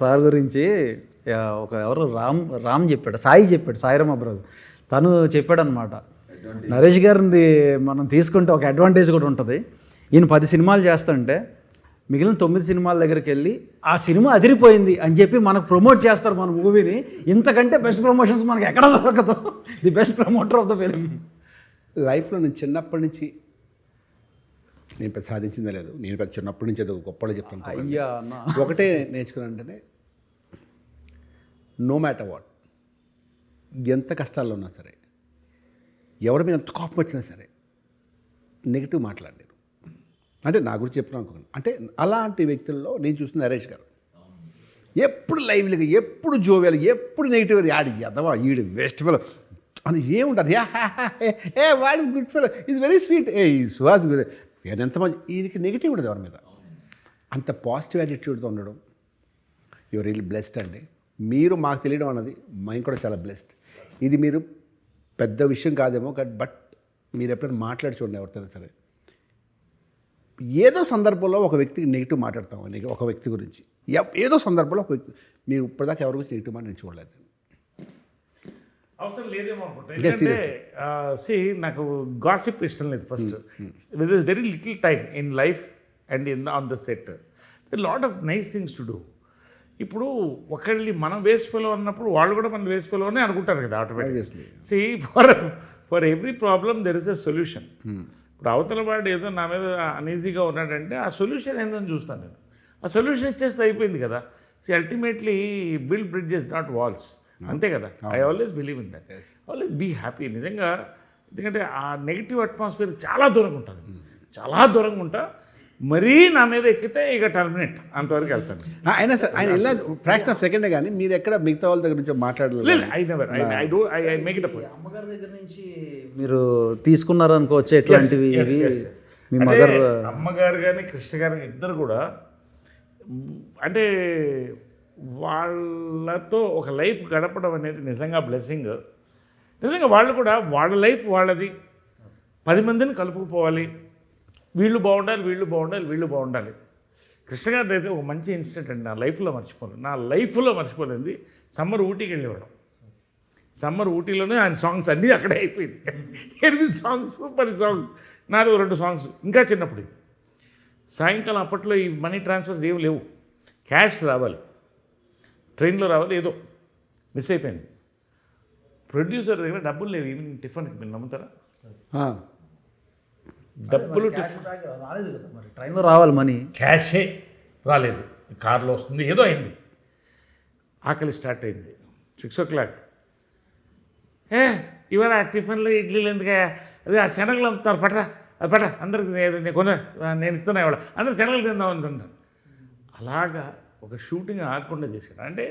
సార్ గురించి ఒక ఎవరు రామ్ చెప్పాడు, సాయిరామ్ అబ్రాజ్, తను చెప్పాడు అనమాట, నరేష్ గారిది మనం తీసుకుంటే ఒక అడ్వాంటేజ్ కూడా ఉంటుంది. ఈయన 10 సినిమాలు చేస్తుంటే మిగిలిన 9 సినిమాల దగ్గరికి వెళ్ళి ఆ సినిమా అదిరిపోయింది అని చెప్పి మనకు ప్రమోట్ చేస్తారు మన మూవీని. ఇంతకంటే బెస్ట్ ప్రమోషన్స్ మనకి ఎక్కడ దొరకదు. The best promoter of the film. లైఫ్లో నేను చిన్నప్పటి నుంచి నేను పెద్ద సాధించిందే లేదు, నేను పెద్ద చిన్నప్పటి నుంచి ఏదో గొప్పగా చెప్తాను. అయ్యా ఒకటే నేర్చుకున్నానంటేనే నో మ్యాటర్ వాట్, ఎంత కష్టాల్లో ఉన్నా సరే, ఎవరి మీద ఎంత కోపం వచ్చినా సరే నెగిటివ్ మాట్లాడలేరు. అంటే నా గురించి చెప్తున్నాను అనుకోండి. అంటే అలాంటి వ్యక్తుల్లో నేను చూసిన నరేష్ గారు ఎప్పుడు లైవ్లీగా, ఎప్పుడు జోవియాలు, ఎప్పుడు నెగిటివ్, యాడ్ ఎదవా ఈడు వేస్ట్ ఫెలో అని ఏముంటుంది. ఏ వాడి good fellow is very sweet, ఏ ఈ సుహాస్ ఎంత మంచి, ఈయనకి నెగిటివ్ ఉండదు ఎవరి మీద. అంత పాజిటివ్ యాటిట్యూడ్తో ఉండడం యువర్ రియల్లీ బ్లెస్డ్ అండి. మీరు మాకు తెలియడం అన్నది మేము కూడా చాలా బ్లెస్డ్. ఇది మీరు పెద్ద విషయం కాదేమో, బట్ మీరు ఎప్పుడైనా మాట్లాడి చూడండి ఎవరితోనే సరే, ఏదో సందర్భంలో ఒక వ్యక్తికి నెగిటివ్ మాట్లాడతాం, ఒక వ్యక్తి గురించి ఏదో సందర్భంలో ఒక వ్యక్తి, మీరు ఇప్పటిదాకా ఎవరి గురించి నెగిటివ్ మాట నేను చూడలేదు. అవసరం లేదేమో అనుకుంటా. ఎందుకంటే నాకు గాసిప్ ఇష్టం లేదు. First with is very little time in life and on the set lot of nice things to do. ఇప్పుడు ఒకళ్ళని మనం వేస్ట్ ఫెలో అన్నప్పుడు వాళ్ళు కూడా మనం వేస్ట్ ఫెలో అని అనుకుంటారు కదా automatically. For every problem there is a solution. ఇప్పుడు అవతల వాడు ఏదో నా మీద అనీజీగా ఉన్నాడంటే ఆ సొల్యూషన్ ఏందని చూస్తాను నేను. ఆ సొల్యూషన్ ఇచ్చేస్తే అయిపోయింది కదా. Ultimately build bridges not walls, అంతే కదా. I always believe in that. Always be happy నిజంగా. ఎందుకంటే ఆ నెగిటివ్ అట్మాస్ఫియర్ చాలా దూరంగా ఉంటుంది, చాలా దూరంగా ఉంటా. మరీ నా మీద ఎక్కితే ఇక టర్మినేట్, అంతవరకు వెళ్తాను. అయినా సార్ ఆయన ఇలా ఫ్రాక్షన్ ఆఫ్ సెకండే కానీ మీరు ఎక్కడ మిగతా వాళ్ళ దగ్గర నుంచి మాట్లాడలేదు. I make it a point. అమ్మగారి దగ్గర నుంచి మీరు తీసుకున్నారు అనుకోవచ్చు ఎట్లాంటివి మీ మదర్? అమ్మగారు కానీ కృష్ణ గారు ఇద్దరు కూడా అంటే వాళ్ళతో ఒక లైఫ్ గడపడం అనేది నిజంగా బ్లెస్సింగ్. నిజంగా వాళ్ళు కూడా వాళ్ళ లైఫ్ వాళ్ళది, 10 మందిని కలుపుకుపోవాలి, వీళ్ళు బాగుండాలి, వీళ్ళు బాగుండాలి, వీళ్ళు బాగుండాలి. కృష్ణ గారి అయితే ఒక మంచి ఇన్సిడెంట్ అండి, నా లైఫ్లో మర్చిపోలేదు. సమ్మర్ ఊటీకి వెళ్ళేవాడు. సమ్మర్ ఊటీలోనే ఆయన సాంగ్స్ అన్నీ అక్కడే అయిపోయింది. 8 సాంగ్స్, 10 సాంగ్స్, నాది 2 సాంగ్స్. ఇంకా చిన్నప్పుడు సాయంకాలం అప్పట్లో ఈ మనీ ట్రాన్స్ఫర్స్ ఏమి లేవు, క్యాష్ రావాలి, ట్రైన్లో రావాలి, ఏదో మిస్ అయిపోయింది. ప్రొడ్యూసర్ దగ్గర డబ్బులు లేవు ఈవినింగ్ టిఫిన్కి, మీరు నమ్ముతారా? డబ్బులు రాలేదు కదా మరి, ట్రైన్లో రావాలి మనీ. క్యాషే రాలేదు, కార్లో వస్తుంది, ఏదో అయింది. ఆకలి స్టార్ట్ అయింది 6 o'clock. ఇవాళ టిఫిన్లు ఇడ్లీలు ఎందుకే, అదే ఆ శనగలు అమ్ముతారు, పట్రా అది పట్రా, అందరికి నేను ఇస్తున్నా ఇవాళ, అందరు శనగలు తిందాం అనుకుంటాను. అలాగా ఒక షూటింగ్ ఆగకుండా చేశాడు. అంటే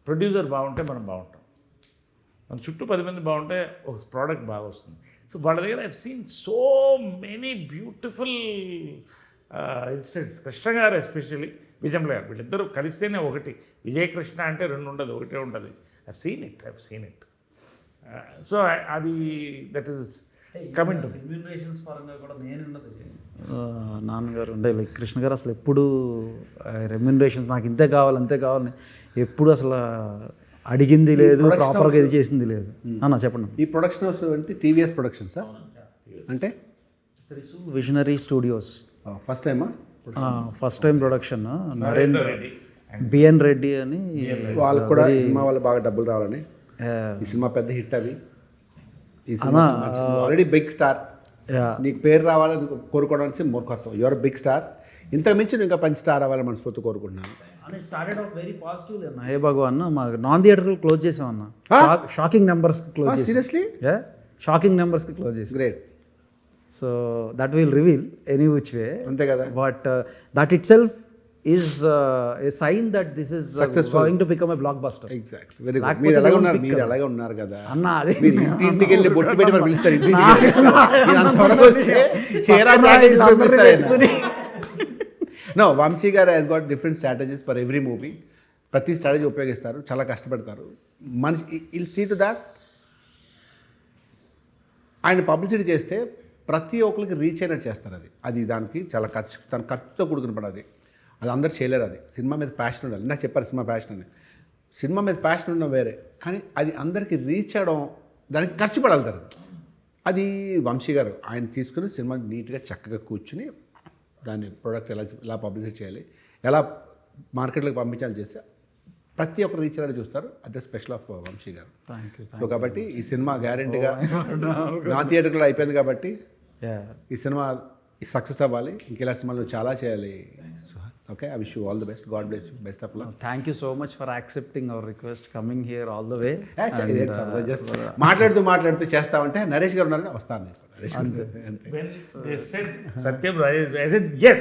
ప్రొడ్యూసర్ బాగుంటే మనం బాగుంటాం, మన చుట్టూ 10 మంది బాగుంటే ఒక ప్రోడక్ట్ బాగా వస్తుంది. సో వాళ్ళ దగ్గర I've seen so many beautiful incidents. Krishna గారు ఎస్పెషల్లీ, విజయంలో గారు, వీళ్ళిద్దరూ కలిస్తేనే ఒకటి. విజయకృష్ణ అంటే 2 ఉండదు, ఒకటే ఉంటుంది. I've seen it. సో అది that is coming to remunerations పరంగా కూడా నేను నాన్నగారు ఉండే లైక్ కృష్ణ గారు అసలు ఎప్పుడు రెమ్యూనరేషన్స్ నాకు ఇంతే కావాలి అంతే కావాలని ఎప్పుడు అసలు అడిగింది లేదు, ప్రాపర్గా ఇది చేసింది లేదు. అన్న చెప్పండి. ఈ ప్రొడక్షన్ హౌస్ అంటే టీవీఎస్ ప్రొడక్షన్స్ అంటే విజనరీ స్టూడియోస్ ఫస్ట్ టైమా? First time production. Narendra B N Reddy అని, వాళ్ళకు కూడా ఈ సినిమా వాళ్ళు బాగా డబ్బులు రావాలని, ఈ సినిమా పెద్ద హిట్ అవి, ఈ సినిమా ఆల్రెడీ బిగ్ స్టార్, నీకు పేరు రావాలని కోరుకోవడానికి మూర్ఖత్వం. యువర్ బిగ్ స్టార్, ఇంతకు మించి నువ్వు ఇంకా మంచి స్టార్ అవ్వాలని మనస్ఫూర్తి కోరుకుంటున్నాను. స్టార్టెడ్ ఆఫ్ వెరీ పాజిటివ్ అన్న. హే భగవాన్, మా నాన్ థియేటర్లు క్లోజ్ చేసామన్న, షాకింగ్ నెంబర్స్కి క్లోజ్ చేసాం. సీరియస్లీ? షాకింగ్ నెంబర్స్కి క్లోజ్ చేసాం. Great. So that will reveal any which way, అంతే కదా. But that it self is a sign that this is going to become a blockbuster. Exactly. Very good. మీరు అలాగే ఉన్నారు కదా అన్న. అది మీరు ఇంటికి వెళ్ళి బొట్టు పెట్టి మరి పిలుస్తారు, ఇంటికి మీరు అంతవరకు వస్తే చీరా జాకెట్ పిలుస్తారు. నో, వంశీ గారు has got different strategies for every movie. ప్రతి స్ట్రాటజీ ఉపయోగిస్తారు, చాలా కష్టపడతారు. మనిషి ఇల్ సీ టు దాట్. ఆయన పబ్లిసిటీ చేస్తే ప్రతి ఒక్కరికి రీచ్ అయినట్టు చేస్తారు. అది దానికి చాలా ఖర్చుతో కూడుకున్న పని. అది అందరు చేయలేరు. అది సినిమా మీద ప్యాషన్ ఉండాలి. నాకు చెప్పారు సినిమా ప్యాషన్ అని. సినిమా మీద ప్యాషన్ ఉండడం వేరే, కానీ అది అందరికీ రీచ్ అవ్వడం, దానికి ఖర్చు పడాలి. అది వంశీ గారు ఆయన తీసుకుని సినిమా నీట్గా చక్కగా కూర్చుని దాన్ని ప్రోడక్ట్ ఎలా పబ్లిసిటీ చేయాలి, ఎలా మార్కెట్లోకి పంపించాలి చేస్తే ప్రతి ఒక్కరు రీచ్ అయ్యేలా చూస్తారు. అదే స్పెషల్ ఆఫ్ వంశీ గారు. సో కాబట్టి ఈ సినిమా గ్యారెంటీగా నా థియేటర్లో అయిపోయింది కాబట్టి ఈ సినిమా సక్సెస్ అవ్వాలి. ఇంకెలా సినిమాలు చాలా చేయాలి. Okay, I wish you all the best. God bless you. Best of luck. Thank you so much for accepting our request, coming here all the way. మాట్లాడుతూ చేస్తామంటే నరేష్ గారు ఉన్నారని వస్తాను. సత్యం ఎస్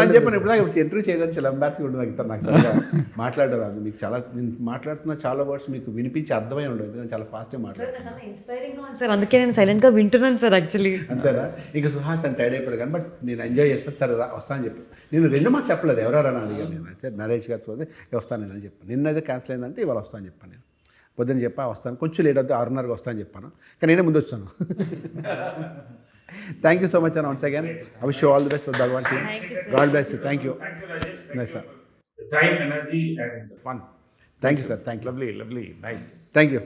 అని చెప్పాను. ఇప్పుడు ఇంటర్వ్యూ చేయడానికి చాలా ఎంబారసింగ్ ఉంటుంది నాకు. నాకు సరిగా మాట్లాడరు. అది మీకు చాలా, నేను మాట్లాడుతున్న చాలా వర్డ్స్ మీకు వినిపించి అర్థమై ఉండదు. నేను చాలా ఫాస్ట్గా మాట్లాడుతున్నాను సార్, అందుకే నేను సైలెంట్గా వింటున్నాను సార్. యాక్చువల్లీ అంతేనా? ఇక సుహాస్ అని టైడ్ అయిపోయాడు కానీ, బట్ నేను ఎంజాయ్ చేస్తాను. సరే వస్తాను చెప్పి నేను 2 మాకు చెప్పలేదు, ఎవరెవరని అడిగాను. నేను అయితే నరేష్ గారితో వస్తాను నేను అని చెప్పాను. నిన్నైతే క్యాన్సిల్ అయిందంటే ఇవాళ వస్తాను చెప్పాను. నేను పొద్దున్న చెప్పా వస్తాను, కొంచెం లేట్ అవుతుంది, 6:30కి వస్తాను చెప్పాను, కానీ నేనే ముందు వచ్చాను. Thank you so much and once again I wish you all the best for Bhagavan team. God bless you. Thank you. Nice sir. Time, energy and fun. Thank you sir. Thank you. Lovely, nice. Thank you.